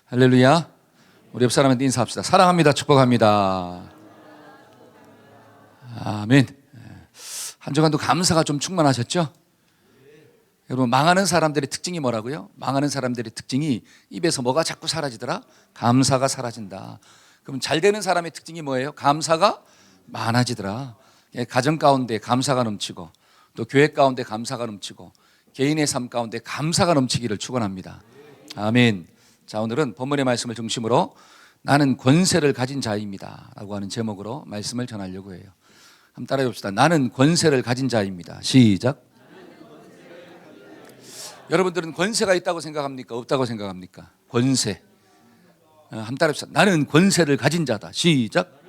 할렐루야. 우리 옆 사람한테 인사합시다. 사랑합니다. 축복합니다. 아멘. 한 주간도 감사가 좀 충만하셨죠? 여러분, 망하는 사람들의 특징이 뭐라고요? 망하는 사람들의 특징이 입에서 뭐가 자꾸 사라지더라? 감사가 사라진다. 그럼 잘 되는 사람의 특징이 뭐예요? 감사가 많아지더라. 가정 가운데 감사가 넘치고, 또 교회 가운데 감사가 넘치고, 개인의 삶 가운데 감사가 넘치기를 축원합니다. 아멘. 자, 오늘은 본문의 말씀을 중심으로 나는 권세를 가진 자입니다 라고 하는 제목으로 말씀을 전하려고 해요. 한번 따라해 봅시다. 나는 권세를 가진 자입니다. 시작. 여러분들은 권세가 있다고 생각합니까? 없다고 생각합니까? 권세. 한번 따라해 봅시다. 나는 권세를 가진 자다. 시작.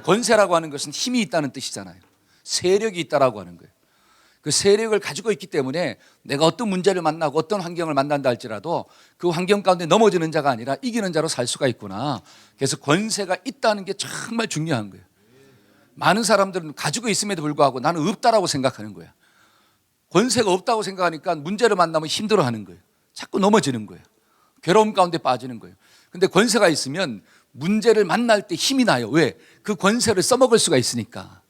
권세라고 하는 것은 힘이 있다는 뜻이잖아요. 세력이 있다라고 하는 거예요. 그 세력을 가지고 있기 때문에 내가 어떤 문제를 만나고 어떤 환경을 만난다 할지라도 그 환경 가운데 넘어지는 자가 아니라 이기는 자로 살 수가 있구나. 그래서 권세가 있다는 게 정말 중요한 거예요. 많은 사람들은 가지고 있음에도 불구하고 나는 없다라고 생각하는 거야. 권세가 없다고 생각하니까 문제를 만나면 힘들어하는 거예요. 자꾸 넘어지는 거예요. 괴로움 가운데 빠지는 거예요. 근데 권세가 있으면 문제를 만날 때 힘이 나요. 왜? 그 권세를 써먹을 수가 있으니까.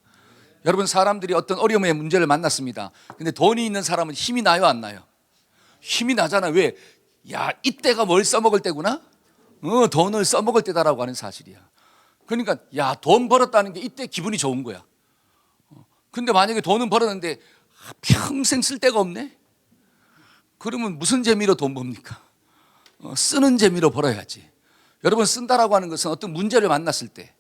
여러분, 사람들이 어떤 어려움의 문제를 만났습니다. 근데 돈이 있는 사람은 힘이 나요, 안 나요? 힘이 나잖아. 왜? 야, 이때가 뭘 써먹을 때구나? 돈을 써먹을 때다라고 하는 사실이야. 그러니까 야, 돈 벌었다는 게 이때 기분이 좋은 거야. 근데 만약에 돈은 벌었는데 평생 쓸 데가 없네? 그러면 무슨 재미로 돈 법니까? 쓰는 재미로 벌어야지. 여러분, 쓴다라고 하는 것은 어떤 문제를 만났을 때,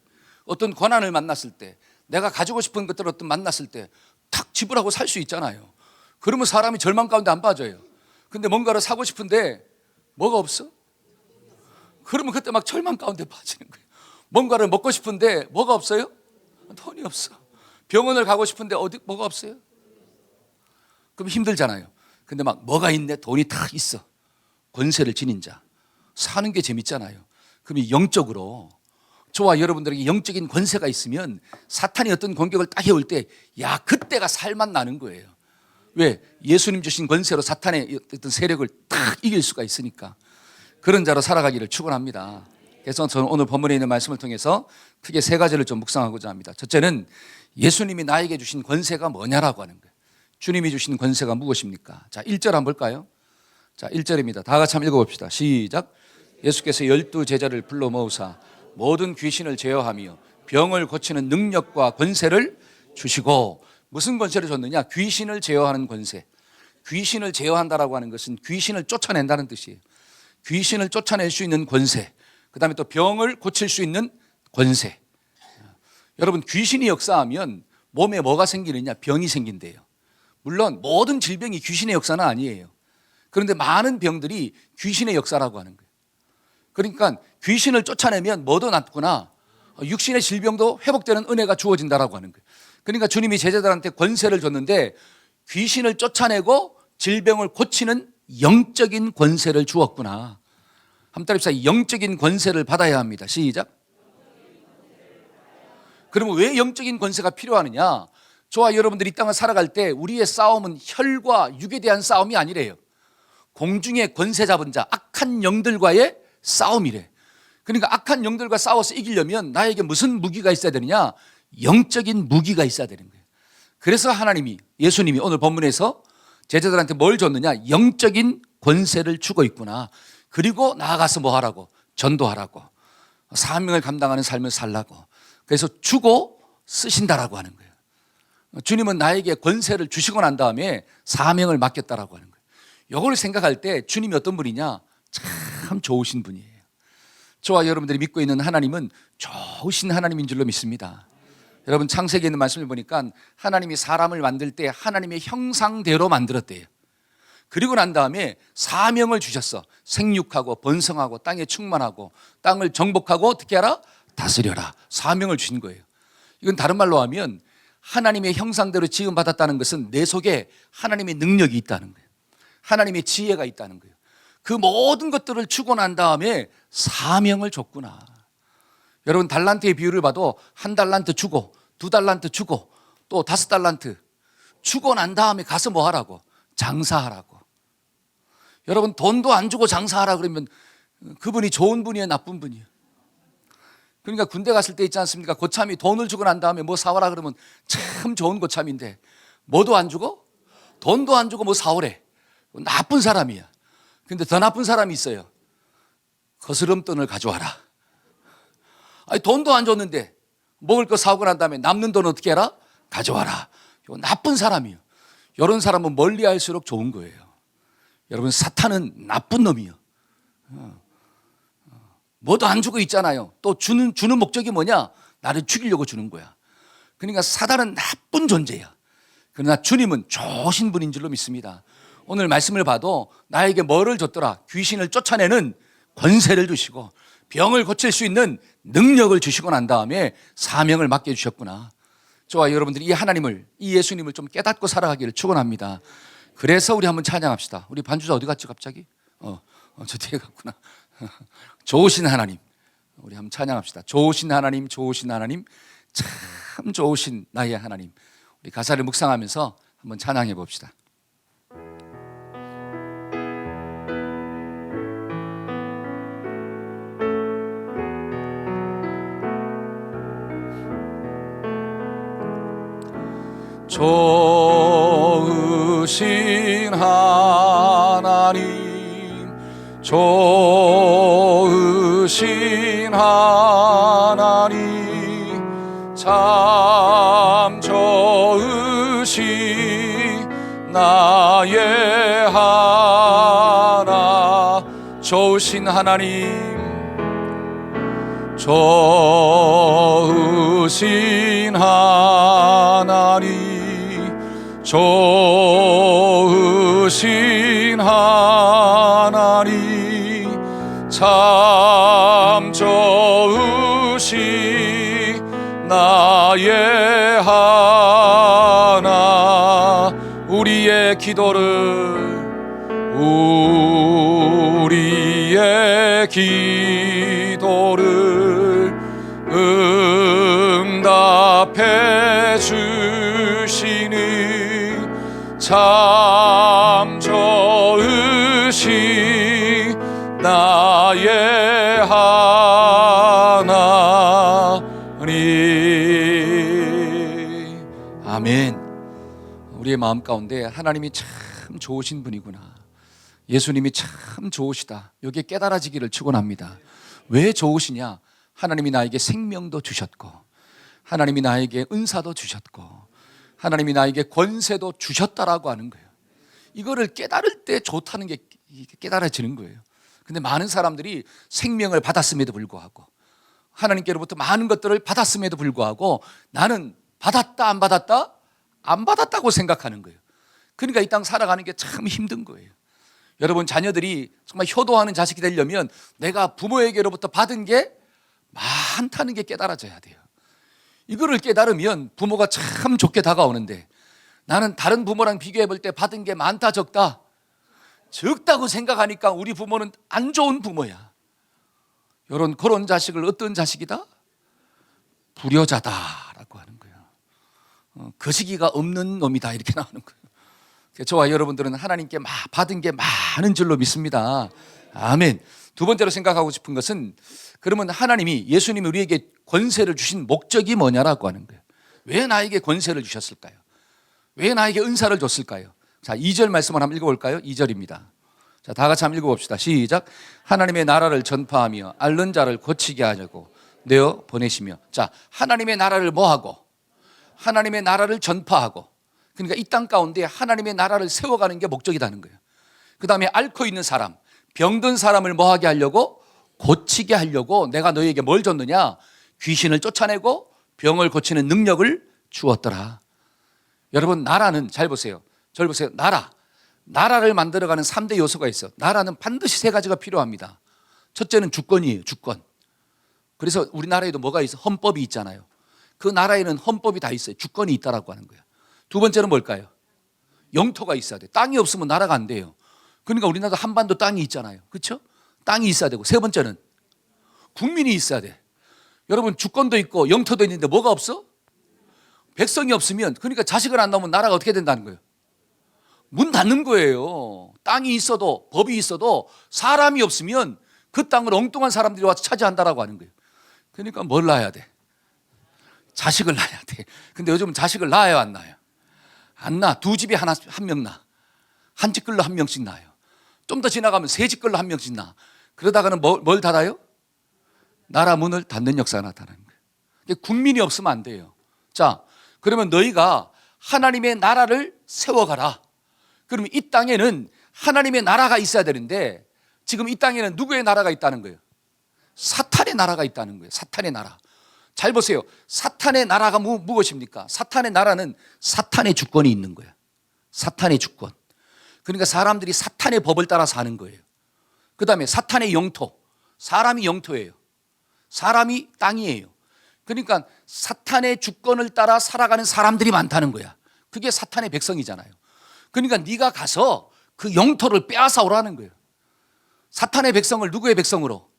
어떤 고난을 만났을 때, 내가 가지고 싶은 것들을 어떤 만났을 때 탁 지불하고 살 수 있잖아요. 그러면 사람이 절망 가운데 안 빠져요. 근데 뭔가를 사고 싶은데 뭐가 없어? 그러면 그때 막 절망 가운데 빠지는 거예요. 뭔가를 먹고 싶은데 뭐가 없어요? 돈이 없어. 병원을 가고 싶은데 어디 뭐가 없어요? 그럼 힘들잖아요. 근데 막 뭐가 있네? 돈이 탁 있어. 권세를 지닌 자. 사는 게 재밌잖아요. 그럼 영적으로 저와 여러분들에게 영적인 권세가 있으면 사탄이 어떤 공격을 딱 해올 때, 야, 그때가 살만 나는 거예요. 왜? 예수님 주신 권세로 사탄의 어떤 세력을 딱 이길 수가 있으니까. 그런 자로 살아가기를 축원합니다. 그래서 저는 오늘 본문에 있는 말씀을 통해서 크게 세 가지를 좀 묵상하고자 합니다. 첫째는 예수님이 나에게 주신 권세가 뭐냐라고 하는 거예요. 주님이 주신 권세가 무엇입니까? 자, 1절 한번 볼까요? 자, 1절입니다. 다 같이 한번 읽어봅시다. 시작. 예수께서 12 제자를 불러 모으사 모든 귀신을 제어하며 병을 고치는 능력과 권세를 주시고, 무슨 권세를 줬느냐? 귀신을 제어하는 권세. 귀신을 제어한다라고 하는 것은 귀신을 쫓아낸다는 뜻이에요. 귀신을 쫓아낼 수 있는 권세, 그 다음에 또 병을 고칠 수 있는 권세. 여러분, 귀신이 역사하면 몸에 뭐가 생기느냐? 병이 생긴대요. 물론 모든 질병이 귀신의 역사는 아니에요. 그런데 많은 병들이 귀신의 역사라고 하는 거예요. 그러니까 귀신을 쫓아내면 뭐도 낫구나, 육신의 질병도 회복되는 은혜가 주어진다라고 하는 거예요. 그러니까 주님이 제자들한테 권세를 줬는데 귀신을 쫓아내고 질병을 고치는 영적인 권세를 주었구나. 한번 따라합시다. 영적인 권세를 받아야 합니다. 시작. 그러면 왜 영적인 권세가 필요하느냐? 저와 여러분들이 이 땅을 살아갈 때 우리의 싸움은 혈과 육에 대한 싸움이 아니래요. 공중의 권세 잡은 자, 악한 영들과의 싸움이래. 그러니까 악한 영들과 싸워서 이기려면 나에게 무슨 무기가 있어야 되느냐? 영적인 무기가 있어야 되는 거예요. 그래서 하나님이, 예수님이 오늘 본문에서 제자들한테 뭘 줬느냐? 영적인 권세를 주고 있구나. 그리고 나아가서 뭐 하라고? 전도하라고. 사명을 감당하는 삶을 살라고. 그래서 주고 쓰신다라고 하는 거예요. 주님은 나에게 권세를 주시고 난 다음에 사명을 맡겼다라고 하는 거예요. 이걸 생각할 때 주님이 어떤 분이냐? 참 좋으신 분이에요. 저와 여러분들이 믿고 있는 하나님은 좋으신 하나님인 줄로 믿습니다. 여러분, 창세기에 있는 말씀을 보니까 하나님이 사람을 만들 때 하나님의 형상대로 만들었대요. 그리고 난 다음에 사명을 주셨어. 생육하고 번성하고 땅에 충만하고 땅을 정복하고 어떻게 하라? 다스려라. 사명을 주신 거예요. 이건 다른 말로 하면 하나님의 형상대로 지음받았다는 것은 내 속에 하나님의 능력이 있다는 거예요. 하나님의 지혜가 있다는 거예요. 그 모든 것들을 주고 난 다음에 사명을 줬구나. 여러분, 달란트의 비율을 봐도 1달란트 주고 2달란트 주고 또 5달란트 주고 난 다음에 가서 뭐 하라고? 장사하라고. 여러분, 돈도 안 주고 장사하라 그러면 그분이 좋은 분이에요, 나쁜 분이에요? 그러니까 군대 갔을 때 있지 않습니까? 고참이 돈을 주고 난 다음에 뭐 사와라 그러면 참 좋은 고참인데 뭐도 안 주고 돈도 안 주고 뭐 사오래. 나쁜 사람이야. 근데 더 나쁜 사람이 있어요. 거스름돈을 가져와라. 아니, 돈도 안 줬는데 먹을 거 사오고 난 다음에 남는 돈 어떻게 해라? 가져와라. 이거 나쁜 사람이에요. 이런 사람은 멀리 할수록 좋은 거예요. 여러분, 사탄은 나쁜 놈이에요. 뭐도 안 주고 있잖아요. 또 주는 목적이 뭐냐? 나를 죽이려고 주는 거야. 그러니까 사단은 나쁜 존재야. 그러나 주님은 좋으신 분인 줄로 믿습니다. 오늘 말씀을 봐도 나에게 뭐를 줬더라? 귀신을 쫓아내는 권세를 주시고 병을 고칠 수 있는 능력을 주시고 난 다음에 사명을 맡겨주셨구나. 저와 여러분들이 이 하나님을, 이 예수님을 좀 깨닫고 살아가기를 축원합니다. 그래서 우리 한번 찬양합시다. 우리 반주자 어디 갔지 갑자기? 저 뒤에 갔구나. 좋으신 하나님, 우리 한번 찬양합시다. 좋으신 하나님, 좋으신 하나님, 참 좋으신 나의 하나님. 우리 가사를 묵상하면서 한번 찬양해 봅시다. 좋으신 하나님, 좋으신 하나님, 참 좋으신 나의 하나. 좋으신 하나님, 좋으신 하나님, 좋으신 하나님, 참 좋으신 나의 하나. 우리의 기도를 응답해 주시는 참 좋으신 나의 하나님. 아멘. 우리의 마음 가운데 하나님이 참 좋으신 분이구나, 예수님이 참 좋으시다, 여기에 깨달아지기를 축원합니다. 왜 좋으시냐? 하나님이 나에게 생명도 주셨고, 하나님이 나에게 은사도 주셨고, 하나님이 나에게 권세도 주셨다라고 하는 거예요. 이거를 깨달을 때 좋다는 게 깨달아지는 거예요. 근데 많은 사람들이 생명을 받았음에도 불구하고, 하나님께로부터 많은 것들을 받았음에도 불구하고 나는 받았다 안 받았다? 안 받았다고 생각하는 거예요. 그러니까 이 땅 살아가는 게 참 힘든 거예요. 여러분, 자녀들이 정말 효도하는 자식이 되려면 내가 부모에게로부터 받은 게 많다는 게 깨달아져야 돼요. 이거를 깨달으면 부모가 참 좋게 다가오는데, 나는 다른 부모랑 비교해 볼 때 받은 게 많다 적다? 적다고 생각하니까 우리 부모는 안 좋은 부모야. 그런 자식을 어떤 자식이다? 불효자다라고 하는 거예요. 거시기가 없는 놈이다, 이렇게 나오는 거예요. 저와 여러분들은 하나님께 받은 게 많은 줄로 믿습니다. 아멘. 두 번째로 생각하고 싶은 것은, 그러면 하나님이, 예수님이 우리에게 권세를 주신 목적이 뭐냐라고 하는 거예요. 왜 나에게 권세를 주셨을까요? 왜 나에게 은사를 줬을까요? 자, 2절 말씀을 한번 읽어볼까요? 2절입니다. 자, 다 같이 한번 읽어봅시다. 시작. 하나님의 나라를 전파하며 앓는 자를 고치게 하려고 내어 보내시며. 자, 하나님의 나라를 뭐하고? 하나님의 나라를 전파하고. 그러니까 이 땅 가운데 하나님의 나라를 세워가는 게 목적이라는 거예요. 그 다음에 앓고 있는 사람, 병든 사람을 뭐하게 하려고? 고치게 하려고 내가 너희에게 뭘 줬느냐? 귀신을 쫓아내고 병을 고치는 능력을 주었더라. 여러분, 나라는, 잘 보세요. 절 보세요. 나라를 만들어가는 3대 요소가 있어. 나라는 반드시 3가지가 필요합니다. 첫째는 주권이에요. 주권. 그래서 우리나라에도 뭐가 있어? 헌법이 있잖아요. 그 나라에는 헌법이 다 있어요. 주권이 있다라고 하는 거예요. 두 번째는 뭘까요? 영토가 있어야 돼. 땅이 없으면 나라가 안 돼요. 그러니까 우리나라도 한반도 땅이 있잖아요. 그렇죠? 땅이 있어야 되고, 세 번째는 국민이 있어야 돼. 여러분, 주권도 있고 영토도 있는데 뭐가 없어? 백성이 없으면, 그러니까 자식을 안 낳으면 나라가 어떻게 된다는 거예요? 문 닫는 거예요. 땅이 있어도 법이 있어도 사람이 없으면 그 땅을 엉뚱한 사람들이 와서 차지한다라고 하는 거예요. 그러니까 뭘 낳아야 돼? 자식을 낳아야 돼. 근데 요즘은 자식을 낳아요, 안 낳아요? 안 낳아. 두 집에 한 명 낳아. 한 집 끌로 한 명씩 낳아요. 좀 더 지나가면 세 집 끌로 한 명씩 낳아. 그러다가는 뭘 닫아요? 나라 문을 닫는 역사가 나타나는 거예요. 국민이 없으면 안 돼요. 자, 그러면 너희가 하나님의 나라를 세워가라. 그러면 이 땅에는 하나님의 나라가 있어야 되는데 지금 이 땅에는 누구의 나라가 있다는 거예요? 사탄의 나라가 있다는 거예요. 사탄의 나라. 잘 보세요. 사탄의 나라가 무엇입니까? 사탄의 나라는 사탄의 주권이 있는 거예요. 사탄의 주권. 그러니까 사람들이 사탄의 법을 따라 사는 거예요. 그 다음에 사탄의 영토. 사람이 영토예요. 사람이 땅이에요. 그러니까 사탄의 주권을 따라 살아가는 사람들이 많다는 거야. 그게 사탄의 백성이잖아요. 그러니까 네가 가서 그 영토를 빼앗아 오라는 거예요. 사탄의 백성을 누구의 백성으로?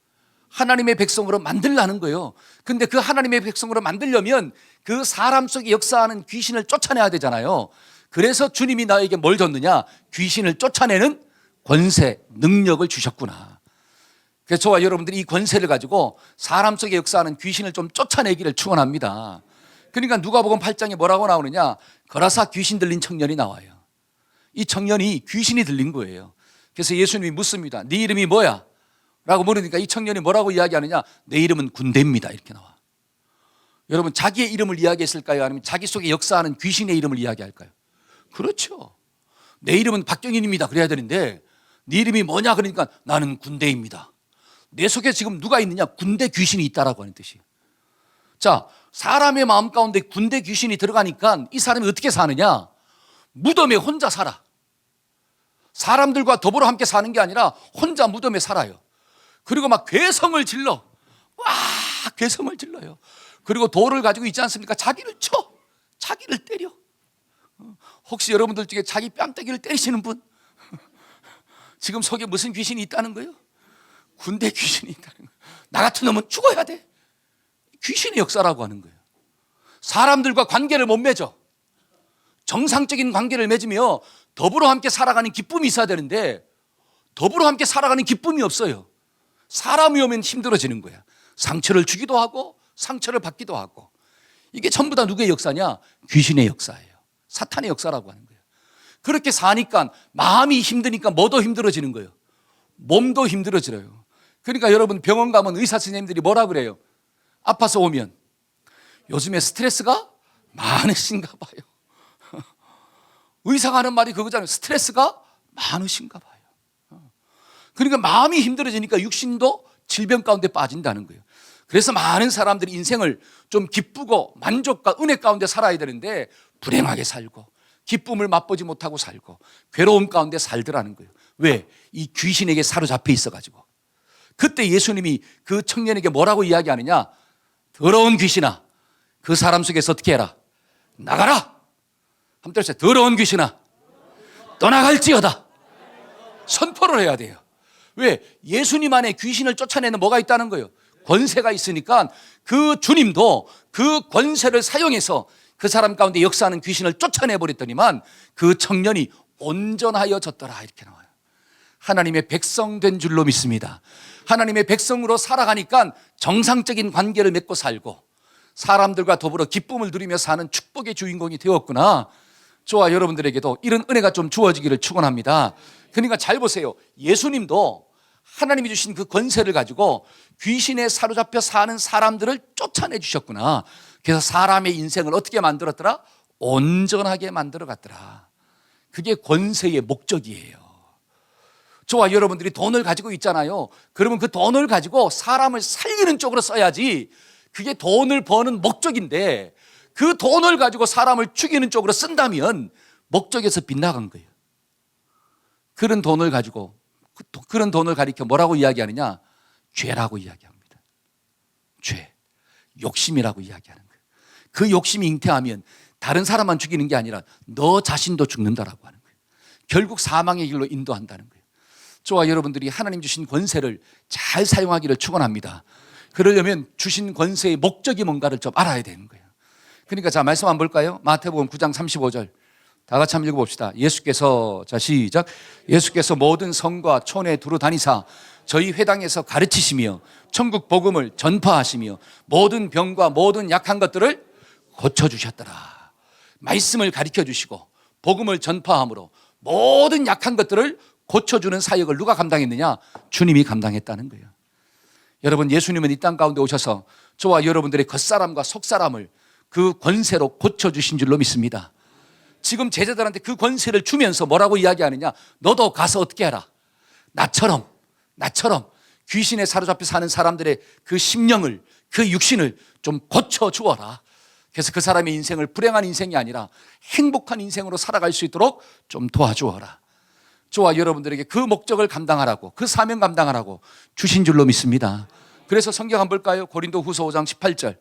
하나님의 백성으로 만들라는 거예요. 근데 그 하나님의 백성으로 만들려면 그 사람 속에 역사하는 귀신을 쫓아내야 되잖아요. 그래서 주님이 나에게 뭘 줬느냐? 귀신을 쫓아내는 권세, 능력을 주셨구나. 그래서 저와 여러분들이 이 권세를 가지고 사람 속에 역사하는 귀신을 좀 쫓아내기를 축원합니다. 그러니까 누가복음 8장에 뭐라고 나오느냐? 거라사 귀신 들린 청년이 나와요. 이 청년이 귀신이 들린 거예요. 그래서 예수님이 묻습니다. 네 이름이 뭐야? 라고 물으니까 이 청년이 뭐라고 이야기하느냐? 내 이름은 군대입니다. 이렇게 나와. 여러분, 자기의 이름을 이야기했을까요? 아니면 자기 속에 역사하는 귀신의 이름을 이야기할까요? 그렇죠. 내 이름은 박경인입니다. 그래야 되는데 네 이름이 뭐냐? 그러니까 나는 군대입니다. 내 속에 지금 누가 있느냐? 군대 귀신이 있다라고 하는 뜻이에요. 자, 사람의 마음 가운데 군대 귀신이 들어가니까 이 사람이 어떻게 사느냐? 무덤에 혼자 살아. 사람들과 더불어 함께 사는 게 아니라 혼자 무덤에 살아요. 그리고 막 괴성을 질러. 와, 괴성을 질러요. 그리고 돌을 가지고 있지 않습니까? 자기를 쳐. 자기를 때려. 혹시 여러분들 중에 자기 뺨때기를 때리시는 분? 지금 속에 무슨 귀신이 있다는 거예요? 군대 귀신이 있다는 거예요. 나 같은 놈은 죽어야 돼. 귀신의 역사라고 하는 거예요. 사람들과 관계를 못 맺어. 정상적인 관계를 맺으며 더불어 함께 살아가는 기쁨이 있어야 되는데 더불어 함께 살아가는 기쁨이 없어요. 사람이 오면 힘들어지는 거야. 상처를 주기도 하고 상처를 받기도 하고. 이게 전부 다 누구의 역사냐? 귀신의 역사예요. 사탄의 역사라고 하는 거예요. 그렇게 사니까 마음이 힘드니까 뭐도 힘들어지는 거예요? 몸도 힘들어져요. 그러니까 여러분 병원 가면 의사 선생님들이 뭐라 그래요? 아파서 오면 요즘에 스트레스가 많으신가 봐요. 의사가 하는 말이 그거잖아요. 스트레스가 많으신가 봐요. 그러니까 마음이 힘들어지니까 육신도 질병 가운데 빠진다는 거예요. 그래서 많은 사람들이 인생을 좀 기쁘고 만족과 은혜 가운데 살아야 되는데 불행하게 살고 기쁨을 맛보지 못하고 살고 괴로움 가운데 살더라는 거예요. 왜? 이 귀신에게 사로잡혀 있어가지고. 그때 예수님이 그 청년에게 뭐라고 이야기하느냐? 더러운 귀신아, 그 사람 속에서 어떻게 해라? 나가라! 한번 때려주세요. 더러운 귀신아, 떠나갈지어다. 선포를 해야 돼요. 왜? 예수님 안에 귀신을 쫓아내는 뭐가 있다는 거예요? 권세가 있으니까 그 주님도 그 권세를 사용해서 그 사람 가운데 역사하는 귀신을 쫓아내버렸더니만 그 청년이 온전하여 졌더라. 이렇게 나와요. 하나님의 백성 된 줄로 믿습니다. 하나님의 백성으로 살아가니까 정상적인 관계를 맺고 살고 사람들과 더불어 기쁨을 누리며 사는 축복의 주인공이 되었구나. 저와 여러분들에게도 이런 은혜가 좀 주어지기를 축원합니다. 그러니까 잘 보세요. 예수님도 하나님이 주신 그 권세를 가지고 귀신에 사로잡혀 사는 사람들을 쫓아내 주셨구나. 그래서 사람의 인생을 어떻게 만들었더라? 온전하게 만들어 갔더라. 그게 권세의 목적이에요. 저와 여러분들이 돈을 가지고 있잖아요. 그러면 그 돈을 가지고 사람을 살리는 쪽으로 써야지. 그게 돈을 버는 목적인데 그 돈을 가지고 사람을 죽이는 쪽으로 쓴다면 목적에서 빗나간 거예요. 그런 돈을 가지고 그런 돈을 가리켜 뭐라고 이야기하느냐? 죄라고 이야기합니다. 죄, 욕심이라고 이야기하는 거예요. 그 욕심이 잉태하면 다른 사람만 죽이는 게 아니라 너 자신도 죽는다라고 하는 거예요. 결국 사망의 길로 인도한다는 거예요. 저와 여러분들이 하나님 주신 권세를 잘 사용하기를 축원합니다. 그러려면 주신 권세의 목적이 뭔가를 좀 알아야 되는 거예요. 그러니까 자, 말씀 한번 볼까요? 마태복음 9장 35절 다 같이 한번 읽어봅시다. 예수께서, 자 시작. 예수께서 모든 성과 촌에 두루 다니사 저희 회당에서 가르치시며 천국 복음을 전파하시며 모든 병과 모든 약한 것들을 고쳐주셨더라. 말씀을 가르쳐 주시고 복음을 전파함으로 모든 약한 것들을 고쳐주는 사역을 누가 감당했느냐? 주님이 감당했다는 거예요. 여러분, 예수님은 이 땅 가운데 오셔서 저와 여러분들의 겉사람과 속사람을 그 권세로 고쳐주신 줄로 믿습니다. 지금 제자들한테 그 권세를 주면서 뭐라고 이야기하느냐? 너도 가서 어떻게 하라? 나처럼 귀신에 사로잡혀 사는 사람들의 그 심령을, 그 육신을 좀 고쳐주어라. 그래서 그 사람의 인생을 불행한 인생이 아니라 행복한 인생으로 살아갈 수 있도록 좀 도와주어라. 저와 여러분들에게 그 목적을 감당하라고, 그 사명 감당하라고 주신 줄로 믿습니다. 그래서 성경 한번 볼까요? 고린도 후서 5장 18절.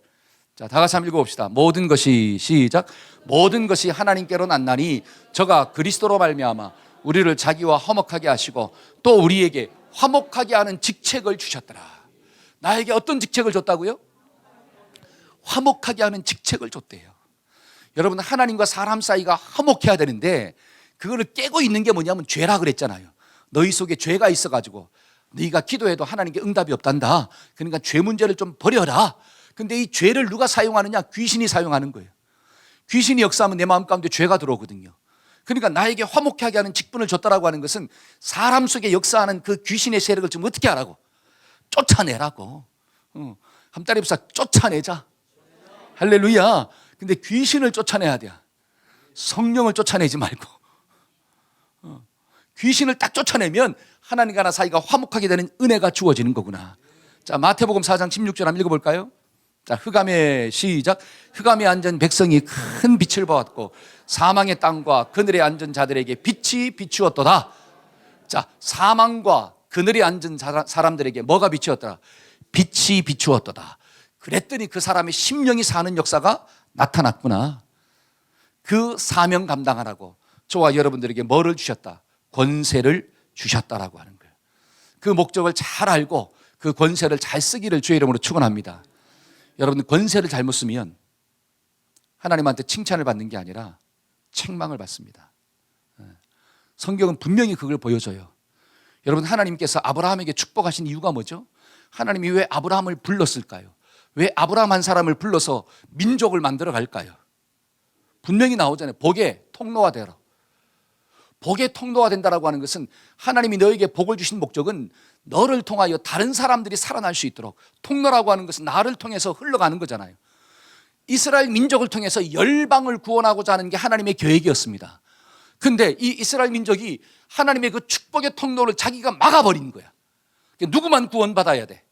자, 다 같이 한번 읽어봅시다. 모든 것이, 시작. 모든 것이 하나님께로 났나니 저가 그리스도로 말미암아 우리를 자기와 화목하게 하시고 또 우리에게 화목하게 하는 직책을 주셨더라. 나에게 어떤 직책을 줬다고요? 화목하게 하는 직책을 줬대요. 여러분, 하나님과 사람 사이가 화목해야 되는데 그거를 깨고 있는 게 뭐냐면 죄라 그랬잖아요. 너희 속에 죄가 있어가지고 네가 기도해도 하나님께 응답이 없단다. 그러니까 죄 문제를 좀 버려라. 근데 이 죄를 누가 사용하느냐? 귀신이 사용하는 거예요. 귀신이 역사하면 내 마음 가운데 죄가 들어오거든요. 그러니까 나에게 화목하게 하는 직분을 줬다라고 하는 것은 사람 속에 역사하는 그 귀신의 세력을 좀 어떻게 하라고? 쫓아내라고. 한따리 부사 쫓아내자. 할렐루야. 근데 귀신을 쫓아내야 돼. 성령을 쫓아내지 말고. 귀신을 딱 쫓아내면 하나님과 나 사이가 화목하게 되는 은혜가 주어지는 거구나. 자, 마태복음 4장 16절 한번 읽어볼까요? 자, 흑암의, 시작. 흑암에 앉은 백성이 큰 빛을 보았고 사망의 땅과 그늘에 앉은 자들에게 빛이 비추었도다. 자, 사망과 그늘에 앉은 사람들에게 뭐가 비추었더라? 빛이 비추었도다. 그랬더니 그 사람의 심령이 사는 역사가 나타났구나. 그 사명 감당하라고 저와 여러분들에게 뭐를 주셨다? 권세를 주셨다라고 하는 거예요. 그 목적을 잘 알고 그 권세를 잘 쓰기를 주의 이름으로 축원합니다. 여러분, 권세를 잘못 쓰면 하나님한테 칭찬을 받는 게 아니라 책망을 받습니다. 성경은 분명히 그걸 보여줘요. 여러분, 하나님께서 아브라함에게 축복하신 이유가 뭐죠? 하나님이 왜 아브라함을 불렀을까요? 왜 아브라함 한 사람을 불러서 민족을 만들어 갈까요? 분명히 나오잖아요. 복의 통로가 되라. 복의 통로가 된다라고 하는 것은 하나님이 너에게 복을 주신 목적은 너를 통하여 다른 사람들이 살아날 수 있도록, 통로라고 하는 것은 나를 통해서 흘러가는 거잖아요. 이스라엘 민족을 통해서 열방을 구원하고자 하는 게 하나님의 계획이었습니다. 근데 이 이스라엘 민족이 하나님의 그 축복의 통로를 자기가 막아버린 거야. 누구만 구원받아야 돼?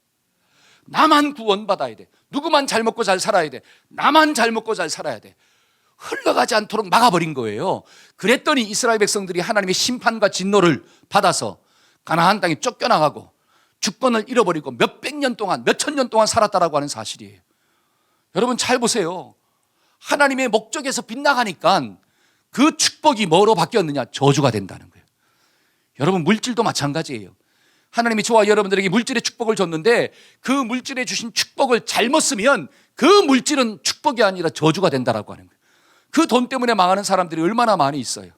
나만 구원받아야 돼. 누구만 잘 먹고 잘 살아야 돼? 나만 잘 먹고 잘 살아야 돼. 흘러가지 않도록 막아버린 거예요. 그랬더니 이스라엘 백성들이 하나님의 심판과 진노를 받아서 가나안 땅에 쫓겨나가고 주권을 잃어버리고 몇백 년 동안, 몇천 년 동안 살았다라고 하는 사실이에요. 여러분, 잘 보세요. 하나님의 목적에서 빗나가니까 그 축복이 뭐로 바뀌었느냐? 저주가 된다는 거예요. 여러분, 물질도 마찬가지예요. 하나님이 저와 여러분들에게 물질의 축복을 줬는데 그 물질에 주신 축복을 잘못 쓰면 그 물질은 축복이 아니라 저주가 된다라고 하는 거예요. 그 돈 때문에 망하는 사람들이 얼마나 많이 있어요.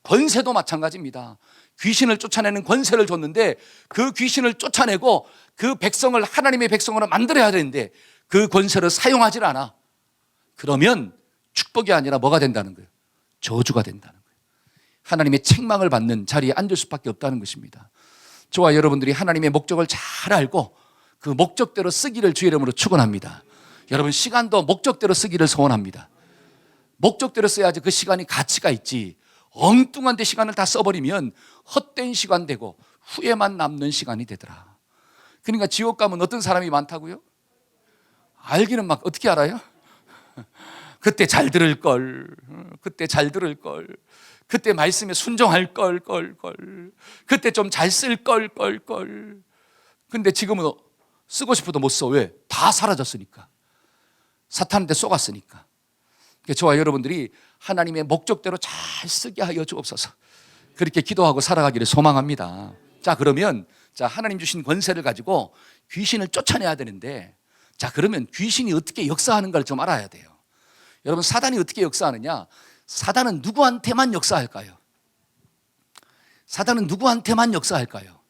권세도 마찬가지입니다. 귀신을 쫓아내는 권세를 줬는데 그 귀신을 쫓아내고 그 백성을 하나님의 백성으로 만들어야 되는데 그 권세를 사용하질 않아. 그러면 축복이 아니라 뭐가 된다는 거예요? 저주가 된다는 거예요. 하나님의 책망을 받는 자리에 앉을 수밖에 없다는 것입니다. 저와 여러분들이 하나님의 목적을 잘 알고 그 목적대로 쓰기를 주의 이름으로 축원합니다. 여러분, 시간도 목적대로 쓰기를 소원합니다. 목적대로 써야지 그 시간이 가치가 있지. 엉뚱한 데 시간을 다 써버리면 헛된 시간 되고 후회만 남는 시간이 되더라. 그러니까 지옥 가면 어떤 사람이 많다고요? 알기는 막 어떻게 알아요? 그때 잘 들을 걸, 그때 잘 들을 걸, 그때 말씀에 순종할 걸. 그때 좀 잘 쓸 걸. 근데 지금은 쓰고 싶어도 못 써. 왜? 다 사라졌으니까. 사탄한테 쏘갔으니까. 저와 여러분들이 하나님의 목적대로 잘 쓰게 하여 주옵소서. 그렇게 기도하고 살아가기를 소망합니다. 자, 그러면 하나님 주신 권세를 가지고 귀신을 쫓아내야 되는데, 자, 그러면 귀신이 어떻게 역사하는가를 좀 알아야 돼요. 여러분, 사단이 어떻게 역사하느냐? 사단은 누구한테만 역사할까요? 사단은 누구한테만 역사할까요?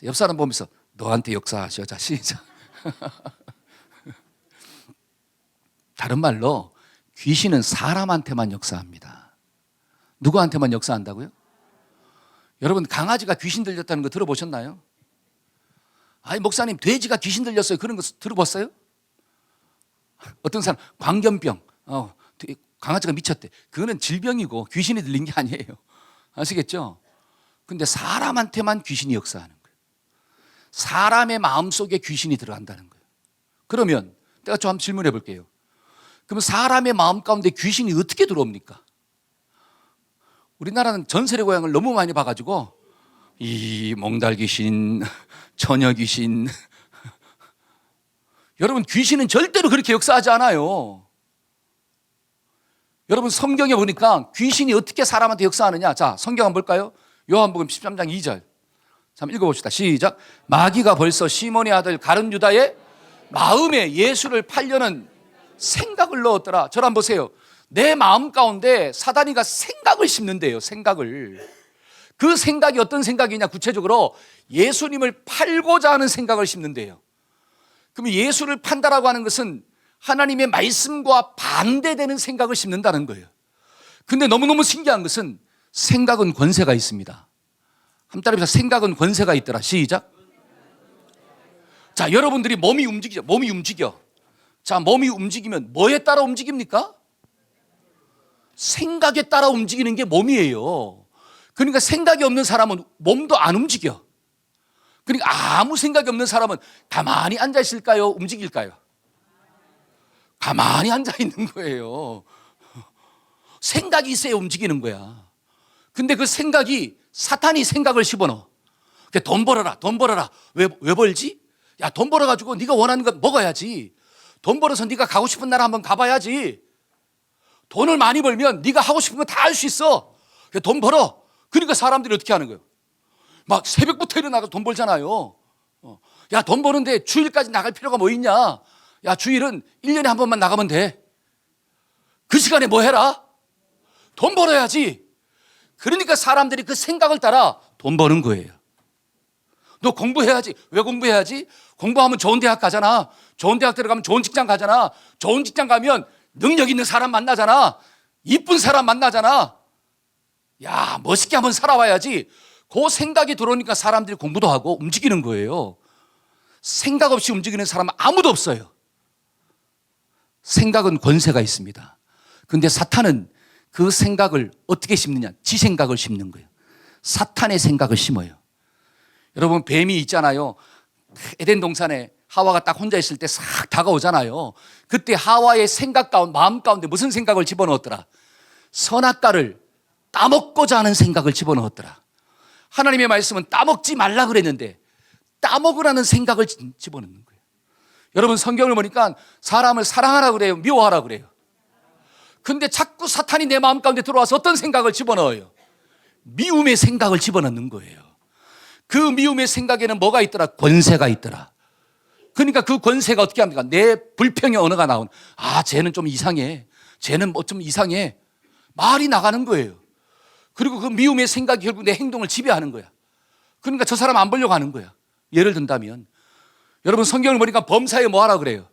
옆 사람 보면서 너한테 역사하셔. 자, 시작. 다른 말로 귀신은 사람한테만 역사합니다. 누구한테만 역사한다고요? 여러분, 강아지가 귀신 들렸다는 거 들어보셨나요? 아니, 목사님, 돼지가 귀신 들렸어요. 그런 거 들어봤어요? 어떤 사람 광견병, 강아지가 미쳤대. 그거는 질병이고 귀신이 들린 게 아니에요. 아시겠죠? 근데 사람한테만 귀신이 역사하는 거예요. 사람의 마음속에 귀신이 들어간다는 거예요. 그러면 내가 좀 한번 질문해 볼게요. 그럼 사람의 마음 가운데 귀신이 어떻게 들어옵니까? 우리나라는 전설의 고향을 너무 많이 봐가지고 이 몽달 귀신, 처녀 귀신. 여러분, 귀신은 절대로 그렇게 역사하지 않아요. 여러분, 성경에 보니까 귀신이 어떻게 사람한테 역사하느냐. 자, 성경 한번 볼까요? 요한복음 13장 2절. 한번 읽어봅시다. 시작. 마귀가 벌써 시몬의 아들 가룟 유다의 마음에 예수를 팔려는 생각을 넣었더라. 저를 한번 보세요. 내 마음 가운데 사단이가 생각을 심는데요. 생각을. 그 생각이 어떤 생각이냐, 구체적으로 예수님을 팔고자 하는 생각을 심는데요. 그러면 예수를 판다라고 하는 것은 하나님의 말씀과 반대되는 생각을 심는다는 거예요. 근데 너무너무 신기한 것은 생각은 권세가 있습니다. 한번 따라해보세요. 생각은 권세가 있더라. 시작. 자, 여러분들이 몸이 움직이죠. 몸이 움직여. 자, 몸이 움직이면 뭐에 따라 움직입니까? 생각에 따라 움직이는 게 몸이에요. 그러니까 생각이 없는 사람은 몸도 안 움직여. 그러니까 아무 생각이 없는 사람은 가만히 앉아 있을까요? 움직일까요? 가만히 앉아 있는 거예요. 생각이 있어야 움직이는 거야. 근데 그 생각이 사탄이 생각을 집어넣어. 돈 벌어라, 돈 벌어라. 왜 벌지? 야, 돈 벌어가지고 네가 원하는 건 먹어야지. 돈 벌어서 네가 가고 싶은 나라 한번 가봐야지. 돈을 많이 벌면 네가 하고 싶은 거 다 할 수 있어. 돈 벌어. 그러니까 사람들이 어떻게 하는 거예요? 막 새벽부터 일어나서 돈 벌잖아요. 야, 돈 버는데 주일까지 나갈 필요가 뭐 있냐? 야, 주일은 1년에 한 번만 나가면 돼. 그 시간에 뭐 해라? 돈 벌어야지. 그러니까 사람들이 그 생각을 따라 돈 버는 거예요. 너 공부해야지. 왜 공부해야지? 공부하면 좋은 대학 가잖아. 좋은 대학 들어가면 좋은 직장 가잖아. 좋은 직장 가면 능력 있는 사람 만나잖아. 이쁜 사람 만나잖아. 야, 멋있게 한번 살아와야지. 그 생각이 들어오니까 사람들이 공부도 하고 움직이는 거예요. 생각 없이 움직이는 사람은 아무도 없어요. 생각은 권세가 있습니다. 그런데 사탄은 그 생각을 어떻게 심느냐? 지 생각을 심는 거예요. 사탄의 생각을 심어요. 여러분, 뱀이 있잖아요. 에덴 동산에 하와가 딱 혼자 있을 때 싹 다가오잖아요. 그때 하와의 생각 가운데, 마음 가운데 무슨 생각을 집어넣었더라? 선악과를 따먹고자 하는 생각을 집어넣었더라. 하나님의 말씀은 따먹지 말라 그랬는데 따먹으라는 생각을 집어넣는 거예요. 여러분, 성경을 보니까 사람을 사랑하라 그래요? 미워하라 그래요? 근데 자꾸 사탄이 내 마음 가운데 들어와서 어떤 생각을 집어넣어요? 미움의 생각을 집어넣는 거예요. 그 미움의 생각에는 뭐가 있더라? 권세가 있더라. 그러니까 그 권세가 어떻게 합니까? 내 불평의 언어가 나온, 아, 쟤는 좀 이상해. 쟤는 뭐 좀 이상해. 말이 나가는 거예요. 그리고 그 미움의 생각이 결국 내 행동을 지배하는 거야. 그러니까 저 사람 안 보려고 하는 거야. 예를 든다면, 여러분, 성경을 보니까 범사에 뭐 하라 그래요?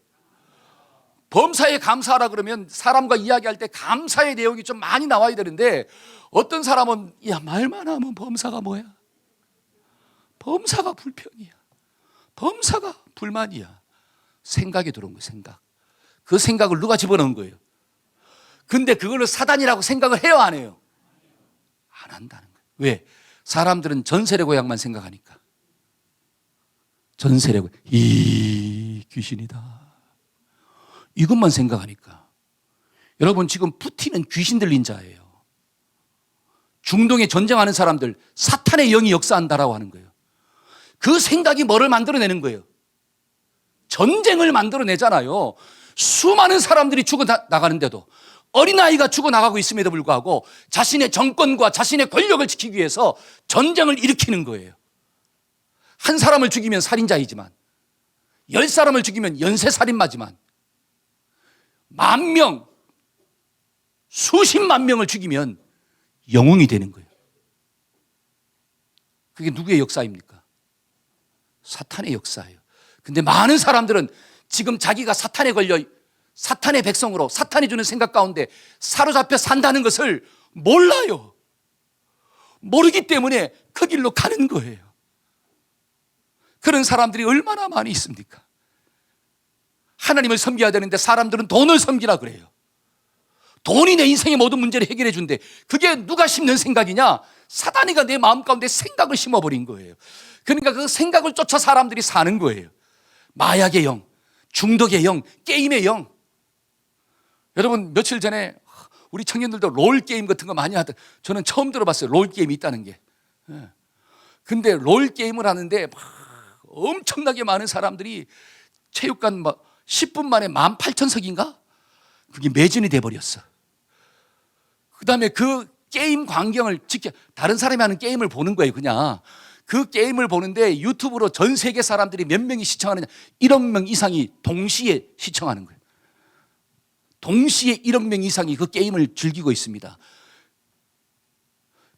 범사에 감사하라 그러면 사람과 이야기할 때 감사의 내용이 좀 많이 나와야 되는데, 어떤 사람은 야, 말만 하면 범사가 뭐야? 범사가 불평이야. 범사가 불만이야. 생각이 들어온 거예요. 생각. 그 생각을 누가 집어넣은 거예요? 근데 그걸로 사단이라고 생각을 해요, 안 해요? 안 한다는 거예요. 왜? 사람들은 전설의 고향만 생각하니까. 전설의 고향, 이 귀신이다, 이것만 생각하니까. 여러분, 지금 푸틴은 귀신 들린 자예요. 중동에 전쟁하는 사람들 사탄의 영이 역사한다라고 하는 거예요. 그 생각이 뭐를 만들어내는 거예요? 전쟁을 만들어내잖아요. 수많은 사람들이 죽어나가는데도, 어린아이가 죽어나가고 있음에도 불구하고 자신의 정권과 자신의 권력을 지키기 위해서 전쟁을 일으키는 거예요. 한 사람을 죽이면 살인자이지만, 10사람을 죽이면 연쇄살인마지만, 10,000명, 수십만 명을 죽이면 영웅이 되는 거예요. 그게 누구의 역사입니까? 사탄의 역사예요. 근데 많은 사람들은 지금 자기가 사탄에 걸려 사탄의 백성으로 사탄이 주는 생각 가운데 사로잡혀 산다는 것을 몰라요. 모르기 때문에 그 길로 가는 거예요. 그런 사람들이 얼마나 많이 있습니까? 하나님을 섬겨야 되는데 사람들은 돈을 섬기라 그래요. 돈이 내 인생의 모든 문제를 해결해 준대. 그게 누가 심는 생각이냐? 사단이가 내 마음 가운데 생각을 심어버린 거예요. 그러니까 그 생각을 쫓아 사람들이 사는 거예요. 마약의 영, 중독의 영, 게임의 영. 여러분 며칠 전에 우리 청년들도 롤게임 같은 거 많이 하다. 저는 처음 들어봤어요. 롤게임이 있다는 게. 근데 롤게임을 하는데 막 엄청나게 많은 사람들이 체육관 막 10분 만에 18,000석인가? 그게 매진이 돼버렸어. 그 다음에 그 게임 광경을 다른 사람이 하는 게임을 보는 거예요. 그냥 그 게임을 보는데 유튜브로 전 세계 사람들이 몇 명이 시청하느냐, 1억 명 이상이 동시에 시청하는 거예요. 동시에 1억 명 이상이 그 게임을 즐기고 있습니다.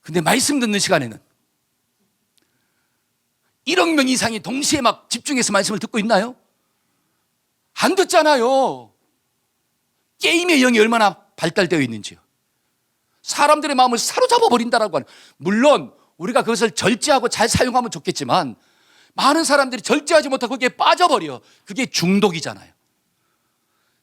근데 말씀 듣는 시간에는 1억 명 이상이 동시에 막 집중해서 말씀을 듣고 있나요? 안 듣잖아요. 게임의 영이 얼마나 발달되어 있는지요. 사람들의 마음을 사로잡아 버린다라고 하는. 물론 우리가 그것을 절제하고 잘 사용하면 좋겠지만 많은 사람들이 절제하지 못하고 거기에 빠져버려. 그게 중독이잖아요.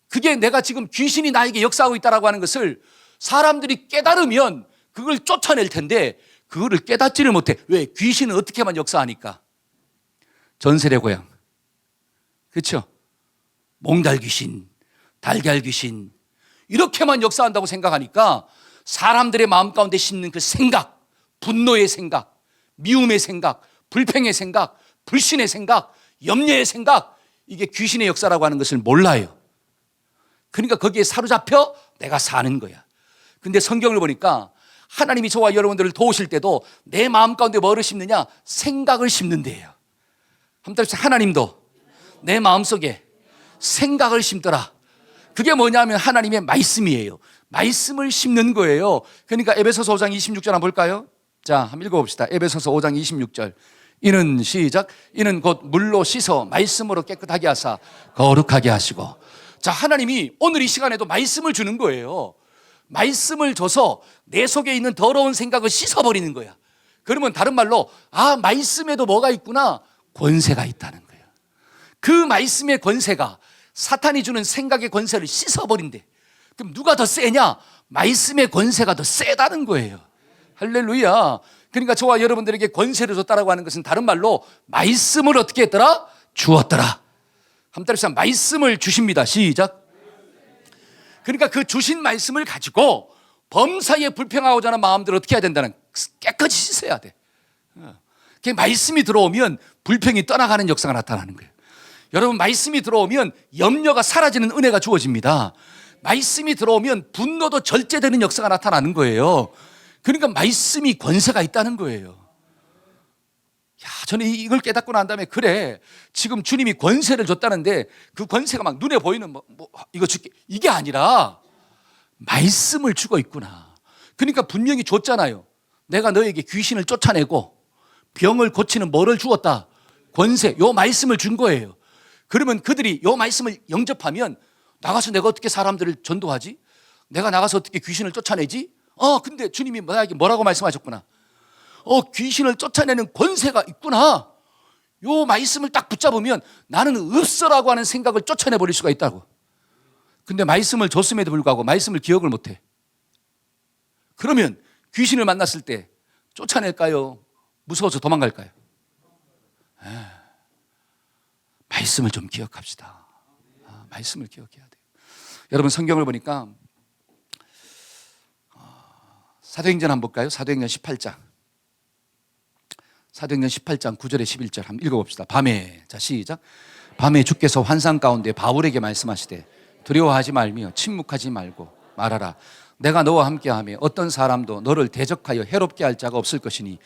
그게 내가 지금 귀신이 나에게 역사하고 있다라고 하는 것을 사람들이 깨달으면 그걸 쫓아낼 텐데 그거를 깨닫지를 못해. 왜? 귀신은 어떻게만 역사하니까. 전설의 고향, 그렇죠? 몽달 귀신, 달걀 귀신 이렇게만 역사한다고 생각하니까 사람들의 마음 가운데 심는 그 생각, 분노의 생각, 미움의 생각, 불평의 생각, 불신의 생각, 염려의 생각, 이게 귀신의 역사라고 하는 것을 몰라요. 그러니까 거기에 사로잡혀 내가 사는 거야. 근데 성경을 보니까 하나님이 저와 여러분들을 도우실 때도 내 마음 가운데 뭐를 심느냐? 생각을 심는데요. 한번 따라서 하나님도 내 마음속에 생각을 심더라. 그게 뭐냐면 하나님의 말씀이에요. 말씀을 심는 거예요. 그러니까 에베소서 5장 26절 한번 볼까요? 자, 한번 읽어봅시다. 에베소서 5장 26절. 이는 시작. 이는 곧 물로 씻어 말씀으로 깨끗하게 하사 거룩하게 하시고. 자, 하나님이 오늘 이 시간에도 말씀을 주는 거예요. 말씀을 줘서 내 속에 있는 더러운 생각을 씻어버리는 거야. 그러면 다른 말로 말씀에도 뭐가 있구나? 권세가 있다는 거예요. 그 말씀의 권세가 사탄이 주는 생각의 권세를 씻어버린대. 그럼 누가 더 세냐? 말씀의 권세가 더 세다는 거예요. 할렐루야. 그러니까 저와 여러분들에게 권세를 줬다라고 하는 것은 다른 말로 말씀을 어떻게 했더라? 주었더라. 한 따라서 말씀을 주십니다. 시작. 그러니까 그 주신 말씀을 가지고 범사에 불평하고자 하는 마음들을 어떻게 해야 된다는, 깨끗이 씻어야 돼. 그 말씀이 들어오면 불평이 떠나가는 역사가 나타나는 거예요. 여러분, 말씀이 들어오면 염려가 사라지는 은혜가 주어집니다. 말씀이 들어오면 분노도 절제되는 역사가 나타나는 거예요. 그러니까 말씀이 권세가 있다는 거예요. 저는 이걸 깨닫고 난 다음에, 그래, 지금 주님이 권세를 줬다는데 그 권세가 막 눈에 보이는 이거 줄게, 이게 아니라 말씀을 주고 있구나. 그러니까 분명히 줬잖아요. 내가 너에게 귀신을 쫓아내고 병을 고치는 뭐를 주었다? 권세, 요 말씀을 준 거예요. 그러면 그들이 요 말씀을 영접하면 나가서 내가 어떻게 사람들을 전도하지? 내가 나가서 어떻게 귀신을 쫓아내지? 근데 주님이 나에게 뭐라고 말씀하셨구나. 귀신을 쫓아내는 권세가 있구나. 요 말씀을 딱 붙잡으면 나는 없어라고 하는 생각을 쫓아내버릴 수가 있다고. 근데 말씀을 줬음에도 불구하고 말씀을 기억을 못해. 그러면 귀신을 만났을 때 쫓아낼까요? 무서워서 도망갈까요? 말씀을 좀 기억합시다. 말씀을 기억해야 돼요. 여러분, 성경을 보니까 사도행전 한번 볼까요? 사도행전 18장. 사도행전 18장 9절에 11절 한번 읽어봅시다. 밤에, 자 시작. 밤에 주께서 환상 가운데 바울에게 말씀하시되 두려워하지 말며 침묵하지 말고 말하라. 내가 너와 함께하며 어떤 사람도 너를 대적하여 해롭게 할 자가 없을 것이니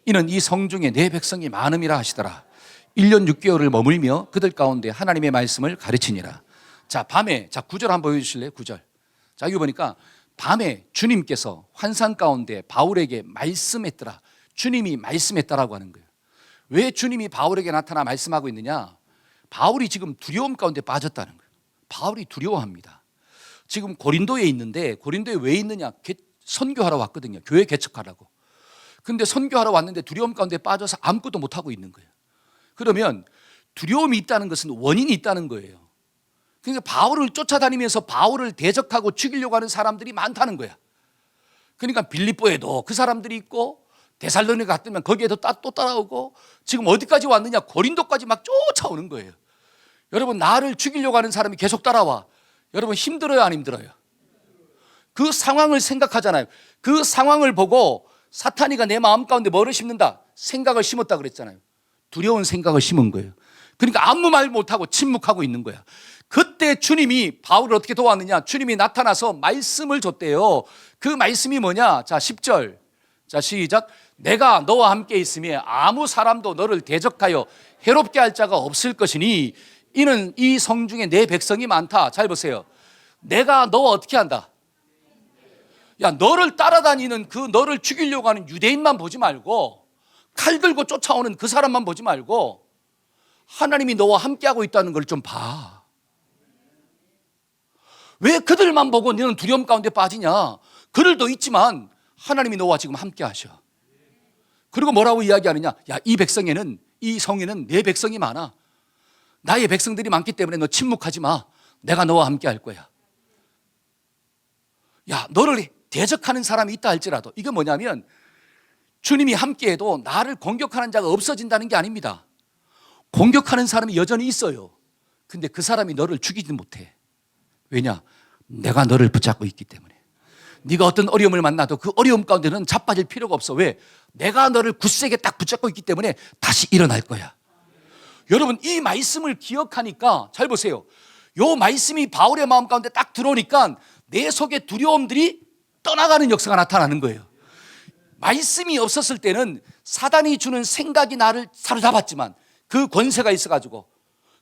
이는 이 성중에 내 백성이 많음이라 하시더라. 1년 6개월을 머물며 그들 가운데 하나님의 말씀을 가르치니라. 자, 밤에, 자 9절 한번 보여주실래요? 9절. 자, 여기 보니까 밤에 주님께서 환상 가운데 바울에게 말씀했더라. 주님이 말씀했다라고 하는 거예요. 왜 주님이 바울에게 나타나 말씀하고 있느냐? 바울이 지금 두려움 가운데 빠졌다는 거예요. 바울이 두려워합니다. 지금 고린도에 있는데, 고린도에 왜 있느냐? 선교하러 왔거든요. 교회 개척하라고. 근데 선교하러 왔는데 두려움 가운데 빠져서 아무것도 못하고 있는 거예요. 그러면 두려움이 있다는 것은 원인이 있다는 거예요. 그러니까 바울을 쫓아다니면서 바울을 대적하고 죽이려고 하는 사람들이 많다는 거야. 그러니까 빌립보에도 그 사람들이 있고, 데살로니가 갔더니 거기에도 또 따라오고, 지금 어디까지 왔느냐? 고린도까지 막 쫓아오는 거예요. 여러분, 나를 죽이려고 하는 사람이 계속 따라와. 여러분, 힘들어요, 안 힘들어요? 그 상황을 생각하잖아요. 그 상황을 보고 사탄이가 내 마음 가운데 뭐를 심는다? 생각을 심었다 그랬잖아요. 두려운 생각을 심은 거예요. 그러니까 아무 말 못하고 침묵하고 있는 거야. 그때 주님이 바울을 어떻게 도왔느냐? 주님이 나타나서 말씀을 줬대요. 그 말씀이 뭐냐? 자, 10절. 자, 시작. 내가 너와 함께 있으며 아무 사람도 너를 대적하여 해롭게 할 자가 없을 것이니 이는 이 성중에 내 백성이 많다. 잘 보세요. 내가 너 어떻게 한다? 야, 너를 따라다니는 그 너를 죽이려고 하는 유대인만 보지 말고, 칼 들고 쫓아오는 그 사람만 보지 말고, 하나님이 너와 함께하고 있다는 걸 좀 봐. 왜 그들만 보고 너는 두려움 가운데 빠지냐? 그들도 있지만 하나님이 너와 지금 함께 하셔. 그리고 뭐라고 이야기하느냐? 야, 이 백성에는, 이 성에는 내 백성이 많아. 나의 백성들이 많기 때문에 너 침묵하지 마. 내가 너와 함께 할 거야. 야, 너를 대적하는 사람이 있다 할지라도, 이게 뭐냐면 주님이 함께해도 나를 공격하는 자가 없어진다는 게 아닙니다. 공격하는 사람이 여전히 있어요. 근데 그 사람이 너를 죽이지 못해. 왜냐? 내가 너를 붙잡고 있기 때문에. 네가 어떤 어려움을 만나도 그 어려움 가운데는 자빠질 필요가 없어. 왜? 내가 너를 굳세게 딱 붙잡고 있기 때문에 다시 일어날 거야. 여러분, 이 말씀을 기억하니까 잘 보세요. 이 말씀이 바울의 마음 가운데 딱 들어오니까 내 속에 두려움들이 떠나가는 역사가 나타나는 거예요. 말씀이 없었을 때는 사단이 주는 생각이 나를 사로잡았지만 그 권세가 있어가지고,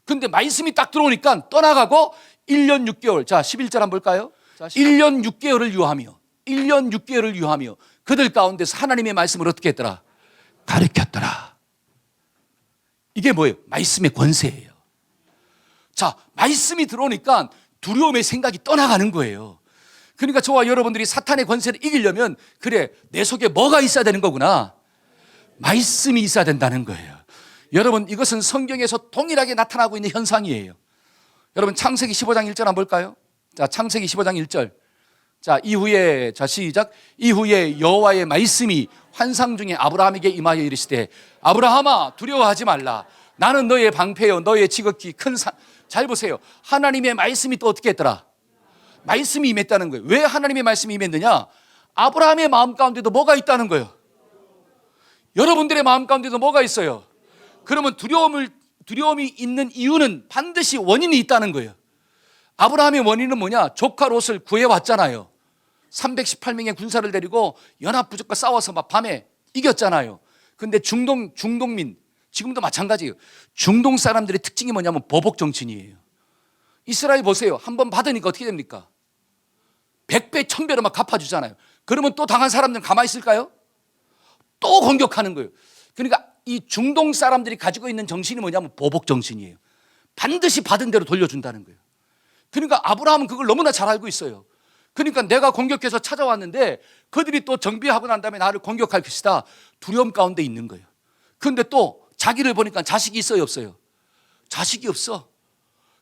근데 말씀이 딱 들어오니까 떠나가고 1년 6개월. 자, 11절 한번 볼까요? 1년 6개월을 유하며 1년 6개월을 유하며 그들 가운데서 하나님의 말씀을 어떻게 했더라? 가르쳤더라. 이게 뭐예요? 말씀의 권세예요. 자, 말씀이 들어오니까 두려움의 생각이 떠나가는 거예요. 그러니까 저와 여러분들이 사탄의 권세를 이기려면, 그래, 내 속에 뭐가 있어야 되는 거구나? 말씀이 있어야 된다는 거예요. 여러분, 이것은 성경에서 동일하게 나타나고 있는 현상이에요. 여러분, 창세기 15장 1절 한번 볼까요? 자, 창세기 15장 1절. 자, 이후에, 자, 시작. 이후에 여호와의 말씀이 환상 중에 아브라함에게 임하여 이르시되, 아브라함아, 두려워하지 말라. 나는 너의 방패요, 너의 지극히 큰 산. 잘 보세요. 하나님의 말씀이 또 어떻게 했더라? 말씀이 임했다는 거예요. 왜 하나님의 말씀이 임했느냐? 아브라함의 마음 가운데도 뭐가 있다는 거예요. 여러분들의 마음 가운데도 뭐가 있어요? 그러면 두려움이 있는 이유는 반드시 원인이 있다는 거예요. 아브라함의 원인은 뭐냐? 조카 롯을 구해왔잖아요. 318명의 군사를 데리고 연합부족과 싸워서 막 밤에 이겼잖아요. 근데 중동민, 지금도 마찬가지예요. 중동 사람들의 특징이 뭐냐면 보복 정치인이에요. 이스라엘 보세요. 한번 받으니까 어떻게 됩니까? 100배, 1000배로 막 갚아주잖아요. 그러면 또 당한 사람들은 가만히 있을까요? 또 공격하는 거예요. 그러니까 이 중동 사람들이 가지고 있는 정신이 뭐냐면 보복 정신이에요. 반드시 받은 대로 돌려준다는 거예요. 그러니까 아브라함은 그걸 너무나 잘 알고 있어요. 그러니까 내가 공격해서 찾아왔는데 그들이 또 정비하고 난 다음에 나를 공격할 것이다. 두려움 가운데 있는 거예요. 그런데 또 자기를 보니까 자식이 있어요, 없어요? 자식이 없어.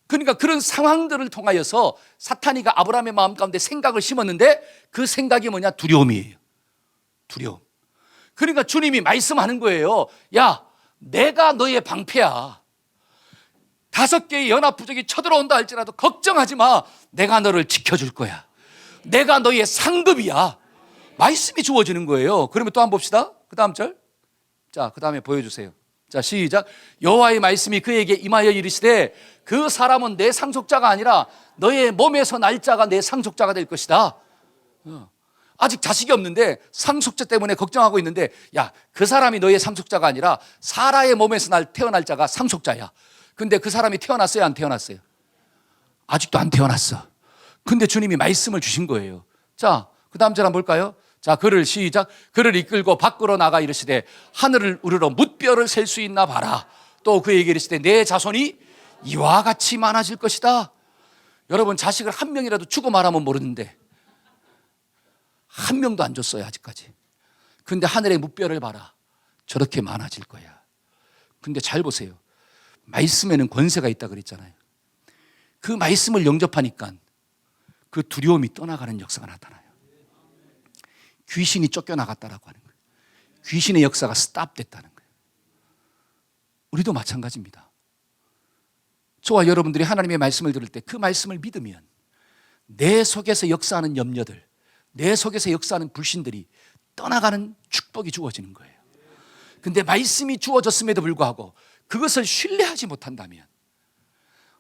그러니까 그런 상황들을 통하여서 사탄이가 아브라함의 마음 가운데 생각을 심었는데 그 생각이 뭐냐? 두려움이에요. 두려움. 그러니까 주님이 말씀하는 거예요. 야, 내가 너의 방패야. 5개의 연합부족이 쳐들어온다 할지라도 걱정하지 마. 내가 너를 지켜줄 거야. 내가 너의 상급이야. 말씀이 주어지는 거예요. 그러면 또 한번 봅시다. 그 다음 절. 자, 그 다음에 보여주세요. 자, 시작. 여호와의 말씀이 그에게 임하여 이르시되 그 사람은 내 상속자가 아니라 너의 몸에서 날 자가 내 상속자가 될 것이다. 아직 자식이 없는데 상속자 때문에 걱정하고 있는데, 야, 그 사람이 너의 상속자가 아니라 사라의 몸에서 태어날 자가 상속자야. 근데 그 사람이 태어났어요, 안 태어났어요? 아직도 안 태어났어. 근데 주님이 말씀을 주신 거예요. 자, 그 다음 절 한번 볼까요? 자, 그를 시작. 그를 이끌고 밖으로 나가 이르시되 하늘을 우러러 뭇별을 셀 수 있나 봐라. 또 그에게 이르시되 내 자손이 이와 같이 많아질 것이다. 여러분, 자식을 한 명이라도 주고 말하면 모르는데 한 명도 안 줬어요, 아직까지. 근데 하늘의 뭇별을 봐라. 저렇게 많아질 거야. 근데 잘 보세요. 말씀에는 권세가 있다 그랬잖아요. 그 말씀을 영접하니까 그 두려움이 떠나가는 역사가 나타나요. 귀신이 쫓겨나갔다라고 하는 거예요. 귀신의 역사가 스탑됐다는 거예요. 우리도 마찬가지입니다. 저와 여러분들이 하나님의 말씀을 들을 때 그 말씀을 믿으면 내 속에서 역사하는 염려들, 내 속에서 역사하는 불신들이 떠나가는 축복이 주어지는 거예요. 근데 말씀이 주어졌음에도 불구하고 그것을 신뢰하지 못한다면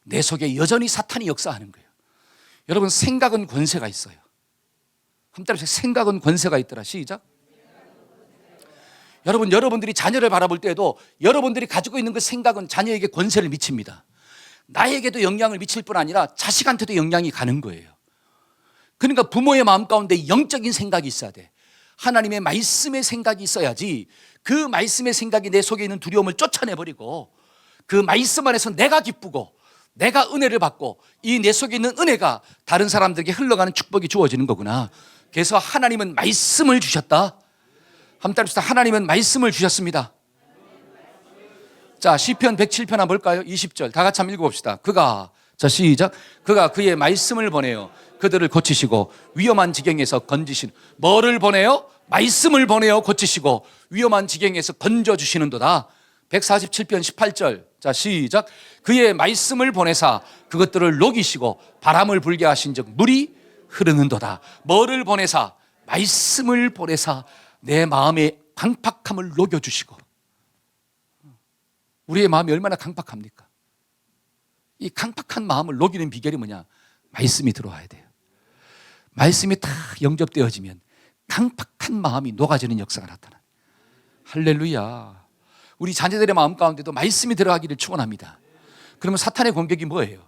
내 속에 여전히 사탄이 역사하는 거예요. 여러분, 생각은 권세가 있어요. 한 따라서 생각은 권세가 있더라. 시작. 여러분, 여러분들이 자녀를 바라볼 때에도 여러분들이 가지고 있는 그 생각은 자녀에게 권세를 미칩니다. 나에게도 영향을 미칠 뿐 아니라 자식한테도 영향이 가는 거예요. 그러니까 부모의 마음 가운데 영적인 생각이 있어야 돼. 하나님의 말씀의 생각이 있어야지 그 말씀의 생각이 내 속에 있는 두려움을 쫓아내버리고 그 말씀 안에서 내가 기쁘고 내가 은혜를 받고 이 내 속에 있는 은혜가 다른 사람들에게 흘러가는 축복이 주어지는 거구나. 그래서 하나님은 말씀을 주셨다. 한번 따라합시다. 하나님은 말씀을 주셨습니다. 자, 시편 107편 한번 볼까요? 20절 다 같이 한번 읽어봅시다. 그가, 자 시작. 그가 그의 말씀을 보내요 그들을 고치시고 위험한 지경에서 건지시는. 뭐를 보내요? 말씀을 보내요 고치시고 위험한 지경에서 건져주시는도다. 147편 18절 자 시작. 그의 말씀을 보내사 그것들을 녹이시고 바람을 불게 하신즉 물이 흐르는도다. 뭐를 보내사? 말씀을 보내사 내 마음의 강팍함을 녹여주시고. 우리의 마음이 얼마나 강팍합니까? 이 강팍한 마음을 녹이는 비결이 뭐냐? 말씀이 들어와야 돼요. 말씀이 다 영접되어지면 강팍한 마음이 녹아지는 역사가 나타나요. 할렐루야. 우리 자녀들의 마음 가운데도 말씀이 들어가기를 축원합니다. 그러면 사탄의 공격이 뭐예요?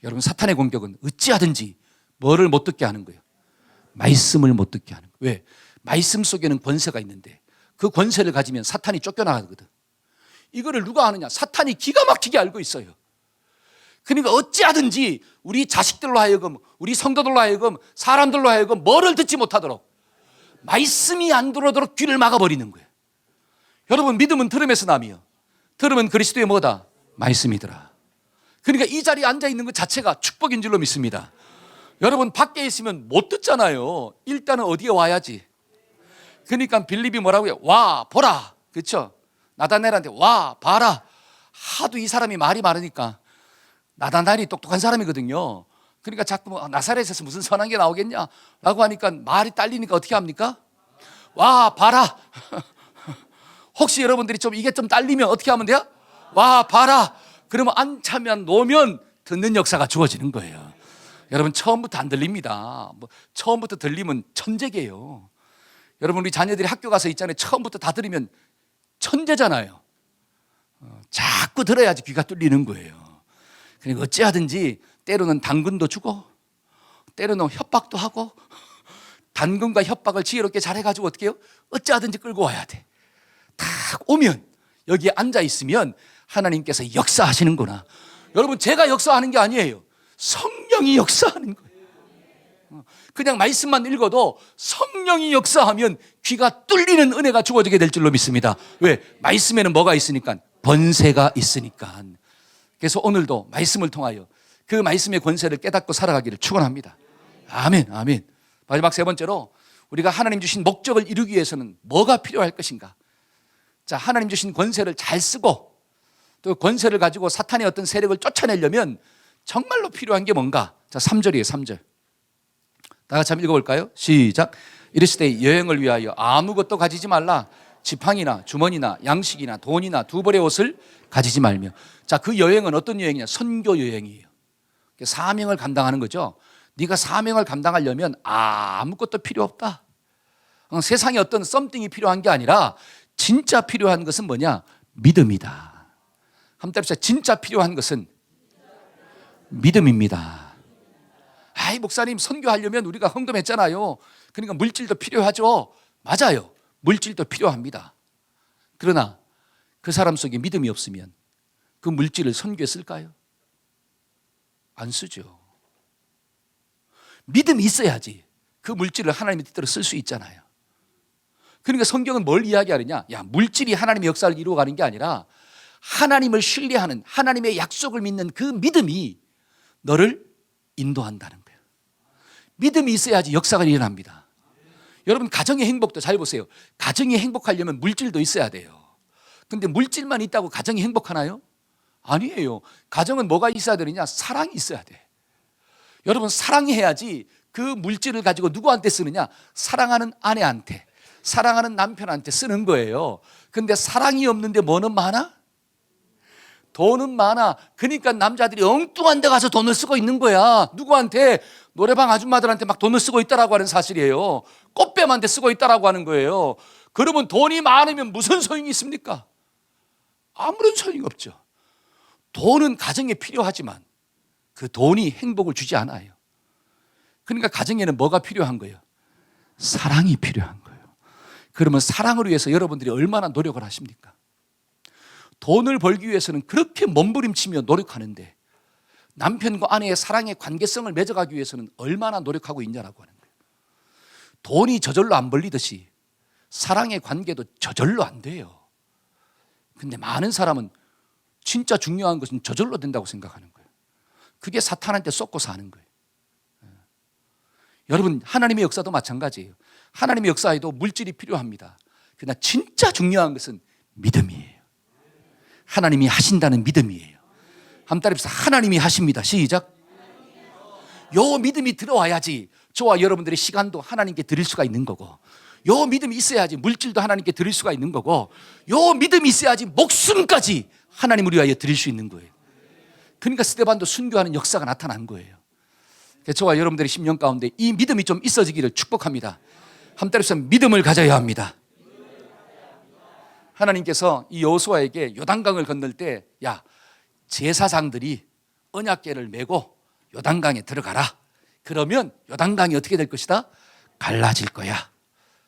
여러분, 사탄의 공격은 어찌하든지 뭐를 못 듣게 하는 거예요? 말씀을 못 듣게 하는 거예요. 왜? 말씀 속에는 권세가 있는데 그 권세를 가지면 사탄이 쫓겨나가거든. 이거를 누가 아느냐? 사탄이 기가 막히게 알고 있어요. 그러니까 어찌하든지 우리 자식들로 하여금, 우리 성도들로 하여금, 사람들로 하여금 뭐를 듣지 못하도록 말씀이 안 들어오도록 귀를 막아버리는 거예요. 여러분, 믿음은 들음에서 나며 들음은 그리스도의 뭐다? 말씀이더라. 그러니까 이 자리에 앉아있는 것 자체가 축복인 줄로 믿습니다. 여러분, 밖에 있으면 못 듣잖아요. 일단은 어디에 와야지. 그러니까 빌립이 뭐라고요? 와 보라. 그렇죠? 나다나엘한테 와 봐라. 하도 이 사람이 말이 많으니까. 나다나엘이 똑똑한 사람이거든요. 그러니까 자꾸 나사렛에서 무슨 선한 게 나오겠냐 라고 하니까 말이 딸리니까 어떻게 합니까? 와 봐라. 혹시 여러분들이 좀 이게 좀 딸리면 어떻게 하면 돼요? 와 봐라. 그러면 안 차면 놓으면 듣는 역사가 주어지는 거예요. 여러분, 처음부터 안 들립니다. 처음부터 들리면 천재게요. 여러분, 우리 자녀들이 학교 가서 있잖아요. 처음부터 다 들으면 천재잖아요. 자꾸 들어야지 귀가 뚫리는 거예요. 그러니까 어찌하든지 때로는 당근도 주고 때로는 협박도 하고 당근과 협박을 지혜롭게 잘해가지고 어떻게 해요? 어찌하든지 끌고 와야 돼. 딱 오면 여기에 앉아있으면 하나님께서 역사하시는구나. 여러분, 제가 역사하는 게 아니에요. 성령이 역사하는 거예요. 그냥 말씀만 읽어도 성령이 역사하면 귀가 뚫리는 은혜가 주어지게 될 줄로 믿습니다. 왜? 말씀에는 뭐가 있으니까? 권세가 있으니까. 그래서 오늘도 말씀을 통하여 그 말씀의 권세를 깨닫고 살아가기를 축원합니다. 아멘, 아멘. 마지막 세 번째로 우리가 하나님 주신 목적을 이루기 위해서는 뭐가 필요할 것인가? 자, 하나님 주신 권세를 잘 쓰고 또 권세를 가지고 사탄의 어떤 세력을 쫓아내려면 정말로 필요한 게 뭔가? 자, 3절이에요, 3절. 다 같이 한번 읽어볼까요? 시작. 이르시되 여행을 위하여 아무것도 가지지 말라. 지팡이나 주머니나 양식이나 돈이나 두 벌의 옷을 가지지 말며. 자, 그 여행은 어떤 여행이냐? 선교 여행이에요. 사명을 감당하는 거죠. 네가 사명을 감당하려면 아무것도 필요 없다. 세상에 어떤 썸띵이 필요한 게 아니라 진짜 필요한 것은 뭐냐? 믿음이다. 한번 따라합시다. 진짜 필요한 것은 믿음입니다. 아이 목사님 선교하려면 우리가 헌금했잖아요. 그러니까 물질도 필요하죠. 맞아요. 물질도 필요합니다. 그러나 그 사람 속에 믿음이 없으면 그 물질을 선교에 쓸까요? 안 쓰죠. 믿음이 있어야지 그 물질을 하나님의 뜻대로 쓸 수 있잖아요. 그러니까 성경은 뭘 이야기하느냐? 야, 물질이 하나님의 역사를 이루어가는 게 아니라 하나님을 신뢰하는, 하나님의 약속을 믿는 그 믿음이 너를 인도한다는 거예요. 믿음이 있어야지 역사가 일어납니다. 여러분, 가정의 행복도 잘 보세요. 가정이 행복하려면 물질도 있어야 돼요. 근데 물질만 있다고 가정이 행복하나요? 아니에요. 가정은 뭐가 있어야 되느냐? 사랑이 있어야 돼. 여러분, 사랑이 해야지 그 물질을 가지고 누구한테 쓰느냐? 사랑하는 아내한테, 사랑하는 남편한테 쓰는 거예요. 근데 사랑이 없는데 뭐는 많아? 돈은 많아. 그러니까 남자들이 엉뚱한 데 가서 돈을 쓰고 있는 거야. 누구한테? 노래방 아줌마들한테 막 돈을 쓰고 있다라고 하는 사실이에요. 꽃뱀한테 쓰고 있다라고 하는 거예요. 그러면 돈이 많으면 무슨 소용이 있습니까? 아무런 소용이 없죠. 돈은 가정에 필요하지만 그 돈이 행복을 주지 않아요. 그러니까 가정에는 뭐가 필요한 거예요? 사랑이 필요한 거예요. 그러면 사랑을 위해서 여러분들이 얼마나 노력을 하십니까? 돈을 벌기 위해서는 그렇게 몸부림치며 노력하는데 남편과 아내의 사랑의 관계성을 맺어가기 위해서는 얼마나 노력하고 있냐라고 하는 거예요. 돈이 저절로 안 벌리듯이 사랑의 관계도 저절로 안 돼요. 근데 많은 사람은 진짜 중요한 것은 저절로 된다고 생각하는 거예요. 그게 사탄한테 쏟고 사는 거예요. 여러분, 하나님의 역사도 마찬가지예요. 하나님의 역사에도 물질이 필요합니다. 그러나 진짜 중요한 것은 믿음이에요. 하나님이 하신다는 믿음이에요. 한 따라서 하나님이 하십니다. 시작. 요 믿음이 들어와야지 저와 여러분들의 시간도 하나님께 드릴 수가 있는 거고, 요 믿음이 있어야지 물질도 하나님께 드릴 수가 있는 거고, 요 믿음이 있어야지 목숨까지 하나님을 위하여 드릴 수 있는 거예요. 그러니까 스데반도 순교하는 역사가 나타난 거예요. 저와 여러분들의 심령 가운데 이 믿음이 좀 있어지기를 축복합니다. 한 따라서 믿음을 가져야 합니다. 하나님께서 이 여호수아에게 요단강을 건널 때, 야, 제사장들이 언약궤를 메고 요단강에 들어가라. 그러면 요단강이 어떻게 될 것이다? 갈라질 거야.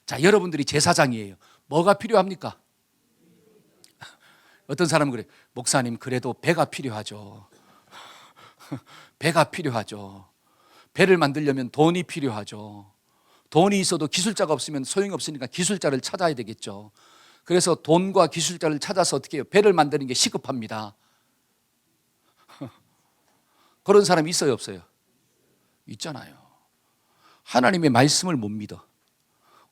자, 여러분들이 제사장이에요. 뭐가 필요합니까? 어떤 사람은 그래, 목사님 그래도 배가 필요하죠. 배가 필요하죠. 배를 만들려면 돈이 필요하죠. 돈이 있어도 기술자가 없으면 소용이 없으니까 기술자를 찾아야 되겠죠. 그래서 돈과 기술자를 찾아서 어떻게 해요? 배를 만드는 게 시급합니다. 그런 사람이 있어요, 없어요? 있잖아요. 하나님의 말씀을 못 믿어.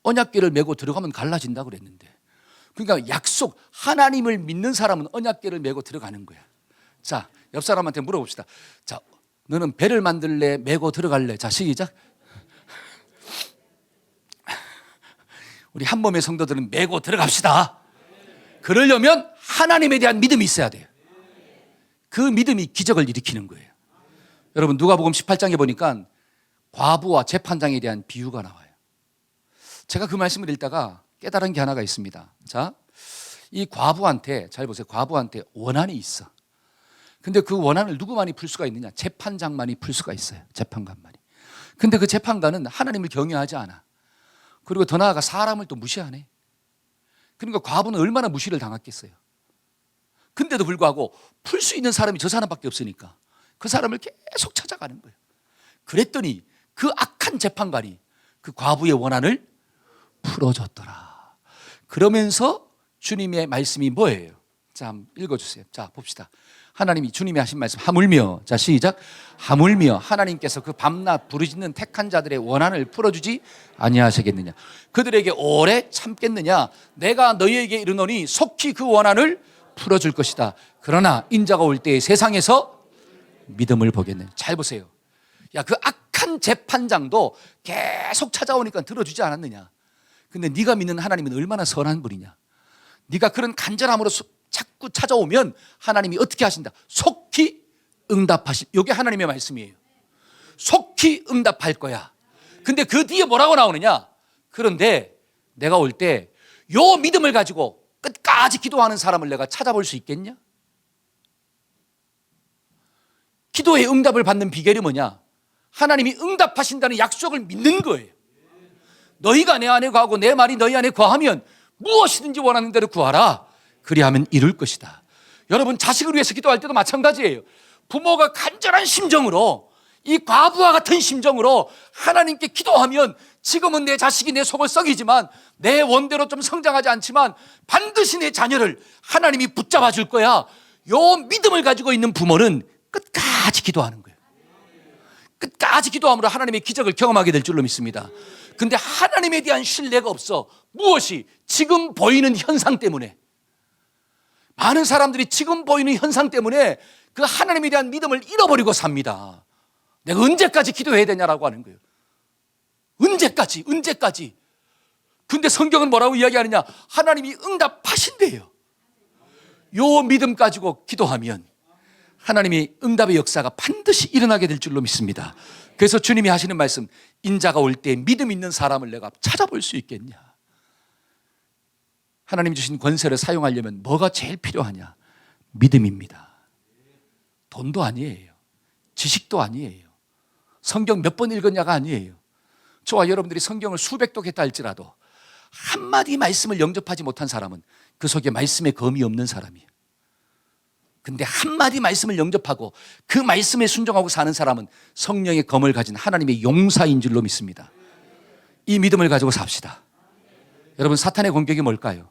언약궤를 메고 들어가면 갈라진다 그랬는데, 그러니까 약속, 하나님을 믿는 사람은 언약궤를 메고 들어가는 거야. 자, 옆 사람한테 물어봅시다. 자, 너는 배를 만들래? 메고 들어갈래? 자, 시작. 우리 한 몸의 성도들은 메고 들어갑시다. 그러려면 하나님에 대한 믿음이 있어야 돼요. 그 믿음이 기적을 일으키는 거예요. 여러분, 누가복음 18장에 보니까 과부와 재판장에 대한 비유가 나와요. 제가 그 말씀을 읽다가 깨달은 게 하나가 있습니다. 자, 이 과부한테, 잘 보세요. 과부한테 원한이 있어. 근데 그 원한을 누구만이 풀 수가 있느냐? 재판장만이 풀 수가 있어요. 재판관만이. 근데 그 재판관은 하나님을 경외하지 않아. 그리고 더 나아가 사람을 또 무시하네. 그러니까 과부는 얼마나 무시를 당했겠어요. 근데도 불구하고 풀 수 있는 사람이 저 사람밖에 없으니까 그 사람을 계속 찾아가는 거예요. 그랬더니 그 악한 재판관이 그 과부의 원한을 풀어줬더라. 그러면서 주님의 말씀이 뭐예요? 자, 한번 읽어주세요. 자, 봅시다. 하나님이 주님이 하신 말씀, 하물며, 자, 시작. 하물며 하나님께서 그 밤낮 부르짖는 택한 자들의 원한을 풀어주지 아니하시겠느냐? 그들에게 오래 참겠느냐? 내가 너희에게 이르노니 속히 그 원한을 풀어줄 것이다. 그러나 인자가 올 때에 세상에서 믿음을 보겠느냐? 잘 보세요. 야, 그 악한 재판장도 계속 찾아오니까 들어주지 않았느냐? 근데 네가 믿는 하나님은 얼마나 선한 분이냐? 네가 그런 간절함으로 자꾸 찾아오면 하나님이 어떻게 하신다? 속히 응답하실. 이게 하나님의 말씀이에요. 속히 응답할 거야. 근데 그 뒤에 뭐라고 나오느냐? 그런데 내가 올 때 요 믿음을 가지고 끝까지 기도하는 사람을 내가 찾아볼 수 있겠냐? 기도의 응답을 받는 비결이 뭐냐? 하나님이 응답하신다는 약속을 믿는 거예요. 너희가 내 안에 거하고 내 말이 너희 안에 거하면 무엇이든지 원하는 대로 구하라. 그리하면 이룰 것이다. 여러분, 자식을 위해서 기도할 때도 마찬가지예요. 부모가 간절한 심정으로, 이 과부와 같은 심정으로 하나님께 기도하면 지금은 내 자식이 내 속을 썩이지만 내 원대로 좀 성장하지 않지만 반드시 내 자녀를 하나님이 붙잡아 줄 거야. 요 믿음을 가지고 있는 부모는 끝까지 기도하는 거예요. 끝까지 기도함으로 하나님의 기적을 경험하게 될 줄로 믿습니다. 근데 하나님에 대한 신뢰가 없어. 무엇이? 지금 보이는 현상 때문에. 많은 사람들이 지금 보이는 현상 때문에 그 하나님에 대한 믿음을 잃어버리고 삽니다. 내가 언제까지 기도해야 되냐라고 하는 거예요. 언제까지? 근데 성경은 뭐라고 이야기하느냐? 하나님이 응답하신대요. 요 믿음 가지고 기도하면 하나님이 응답의 역사가 반드시 일어나게 될 줄로 믿습니다. 그래서 주님이 하시는 말씀, 인자가 올 때 믿음 있는 사람을 내가 찾아볼 수 있겠냐? 하나님 주신 권세를 사용하려면 뭐가 제일 필요하냐? 믿음입니다. 돈도 아니에요. 지식도 아니에요. 성경 몇 번 읽었냐가 아니에요. 저와 여러분들이 성경을 수백 독 했다 할지라도 한마디 말씀을 영접하지 못한 사람은 그 속에 말씀의 검이 없는 사람이에요. 근데 한마디 말씀을 영접하고 그 말씀에 순종하고 사는 사람은 성령의 검을 가진 하나님의 용사인 줄로 믿습니다. 이 믿음을 가지고 삽시다. 여러분, 사탄의 공격이 뭘까요?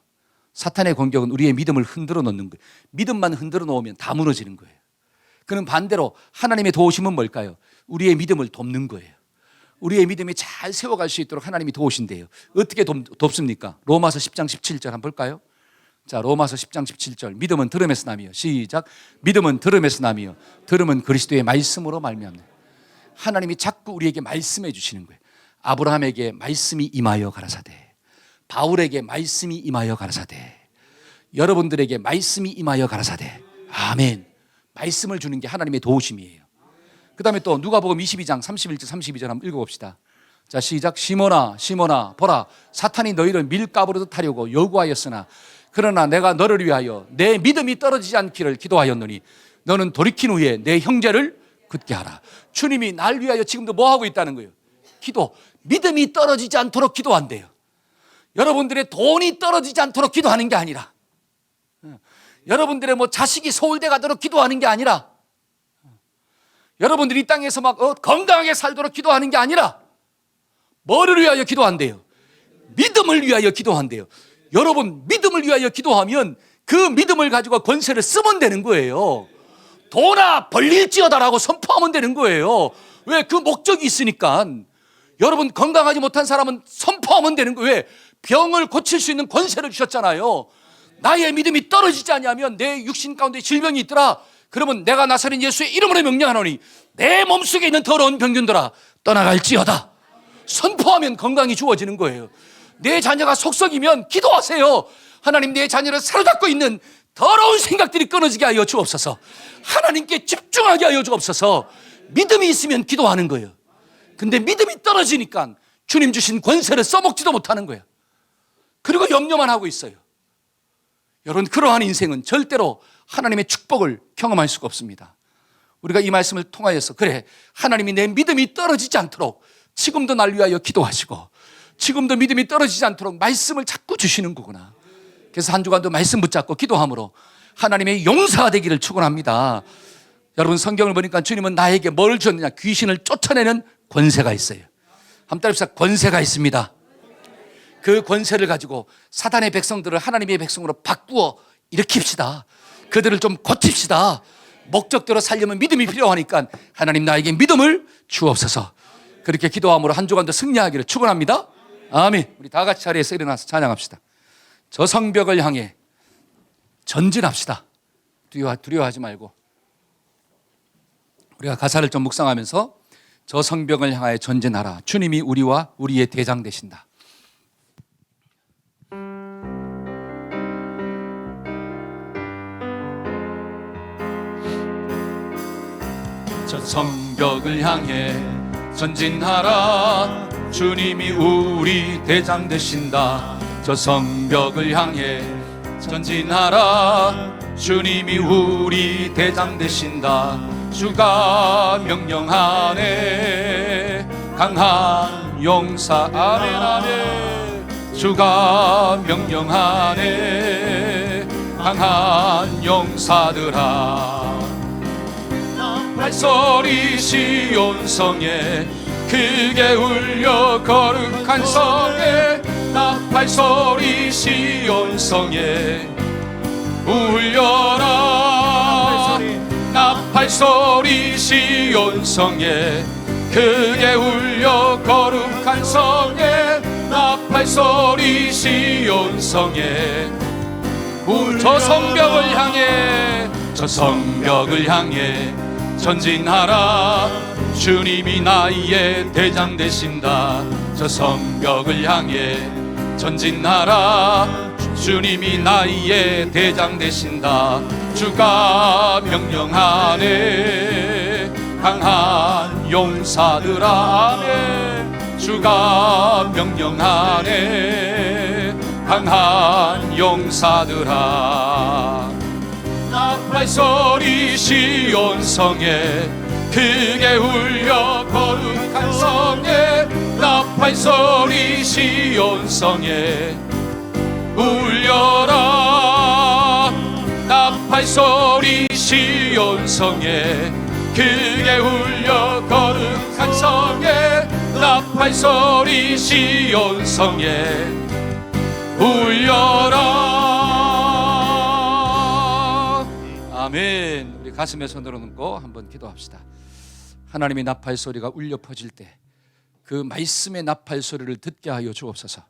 사탄의 공격은 우리의 믿음을 흔들어 놓는 거예요. 믿음만 흔들어 놓으면 다 무너지는 거예요. 그는 반대로 하나님의 도우심은 뭘까요? 우리의 믿음을 돕는 거예요. 우리의 믿음이 잘 세워갈 수 있도록 하나님이 도우신대요. 어떻게 돕습니까? 로마서 10장 17절 한번 볼까요? 자, 로마서 10장 17절. 믿음은 들음에서 나며. 시작. 믿음은 들음에서 나며 들음은 그리스도의 말씀으로 말미암네. 하나님이 자꾸 우리에게 말씀해 주시는 거예요. 아브라함에게 말씀이 임하여 가라사대, 바울에게 말씀이 임하여 가라사대, 여러분들에게 말씀이 임하여 가라사대. 아멘. 말씀을 주는 게 하나님의 도우심이에요. 그 다음에 또 누가복음 22장 31절 32절 한번 읽어봅시다. 자, 시작. 시몬아 시몬아 보라, 사탄이 너희를 밀가부르듯 하려고 요구하였으나 그러나 내가 너를 위하여 내 믿음이 떨어지지 않기를 기도하였노니 너는 돌이킨 후에 내 형제를 굳게 하라. 주님이 날 위하여 지금도 뭐 하고 있다는 거예요? 기도. 믿음이 떨어지지 않도록 기도한대요. 여러분들의 돈이 떨어지지 않도록 기도하는 게 아니라, 여러분들의 뭐 자식이 서울대 가도록 기도하는 게 아니라, 여러분들이 이 땅에서 막 건강하게 살도록 기도하는 게 아니라 뭐를 위하여 기도한대요? 믿음을 위하여 기도한대요. 여러분, 믿음을 위하여 기도하면 그 믿음을 가지고 권세를 쓰면 되는 거예요. 도나 벌릴지어다라고 선포하면 되는 거예요. 왜? 그 목적이 있으니까. 여러분, 건강하지 못한 사람은 선포하면 되는 거예요. 왜? 병을 고칠 수 있는 권세를 주셨잖아요. 나의 믿음이 떨어지지 않으면 내 육신 가운데 질병이 있더라. 그러면 내가 나사렛 예수의 이름으로 명령하노니 내 몸속에 있는 더러운 병균들아 떠나갈지어다. 선포하면 건강이 주어지는 거예요. 내 자녀가 속썩이면 기도하세요. 하나님, 내 자녀를 사로잡고 있는 더러운 생각들이 끊어지게 하여 주옵소서. 하나님께 집중하게 하여 주옵소서. 믿음이 있으면 기도하는 거예요. 근데 믿음이 떨어지니까 주님 주신 권세를 써먹지도 못하는 거예요. 그리고 염려만 하고 있어요. 여러분, 그러한 인생은 절대로 하나님의 축복을 경험할 수가 없습니다. 우리가 이 말씀을 통하여서, 그래, 하나님이 내 믿음이 떨어지지 않도록 지금도 날 위하여 기도하시고 지금도 믿음이 떨어지지 않도록 말씀을 자꾸 주시는 거구나. 그래서 한 주간도 말씀 붙잡고 기도함으로 하나님의 용사가 되기를 축원합니다. 여러분, 성경을 보니까 주님은 나에게 뭘 주었느냐? 귀신을 쫓아내는 권세가 있어요. 한번 따라합시다. 권세가 있습니다. 그 권세를 가지고 사단의 백성들을 하나님의 백성으로 바꾸어 일으킵시다. 그들을 좀 고칩시다. 목적대로 살려면 믿음이 필요하니까 하나님, 나에게 믿음을 주옵소서. 그렇게 기도함으로 한 주간도 승리하기를 축원합니다. 아멘. 우리 다 같이 자리에서 일어나서 찬양합시다. 저 성벽을 향해 전진합시다. 두려워하지 말고. 우리가 가사를 좀 묵상하면서 저 성벽을 향하여 전진하라. 주님이 우리와 우리의 대장 되신다. 저 성벽을 향해 전진하라. 주님이 우리 대장 되신다. 저 성벽을 향해 전진하라. 주님이 우리 대장 되신다. 주가 명령하네. 강한 용사. 아멘 아멘. 주가 명령하네. 강한 용사들아, 발소리 시온성에 크게 울려 거룩한 성에. 나팔소리 시온성에 울려라. 나팔소리 시온성에 크게 울려 거룩한 성에. 나팔소리 시온성에 저 성벽을 향해, 저 성벽을 향해 전진하라. 주님이 나의 대장 되신다. 저 성벽을 향해 전진하라. 주님이 나의 대장 되신다. 주가 명령하네. 강한 용사들아. 아멘. 주가 명령하네. 강한 용사들아, 나팔소리 시온성에 크게 울려 거룩한 성에. 나팔소리 시온성에 울려라. 나팔소리 시온성에 크게 울려 거룩한 성에. 나팔소리 시온성에 울려라. 아멘. 우리 가슴에 손을 얹고 한번 기도합시다. 하나님의 나팔 소리가 울려 퍼질 때 그 말씀의 나팔 소리를 듣게 하여 주옵소서.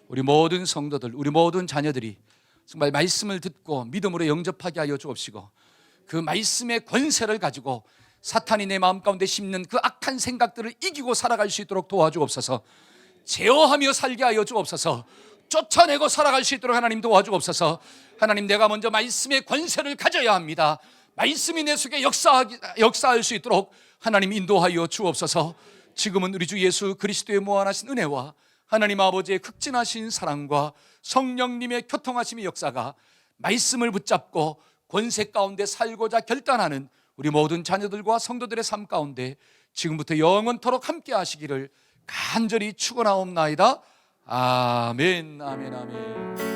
우리 모든 성도들, 우리 모든 자녀들이 정말 말씀을 듣고 믿음으로 영접하게 하여 주옵시고, 그 말씀의 권세를 가지고 사탄이 내 마음 가운데 심는 그 악한 생각들을 이기고 살아갈 수 있도록 도와주옵소서. 제어하며 살게 하여 주옵소서. 쫓아내고 살아갈 수 있도록 하나님 도와주옵소서. 하나님, 내가 먼저 말씀의 권세를 가져야 합니다. 말씀이 내 속에 역사할 수 있도록 하나님 인도하여 주옵소서. 지금은 우리 주 예수 그리스도의 무한하신 은혜와 하나님 아버지의 극진하신 사랑과 성령님의 교통하심의 역사가 말씀을 붙잡고 권세 가운데 살고자 결단하는 우리 모든 자녀들과 성도들의 삶 가운데 지금부터 영원토록 함께 하시기를 간절히 축원하옵나이다. 아멘 아멘 아멘.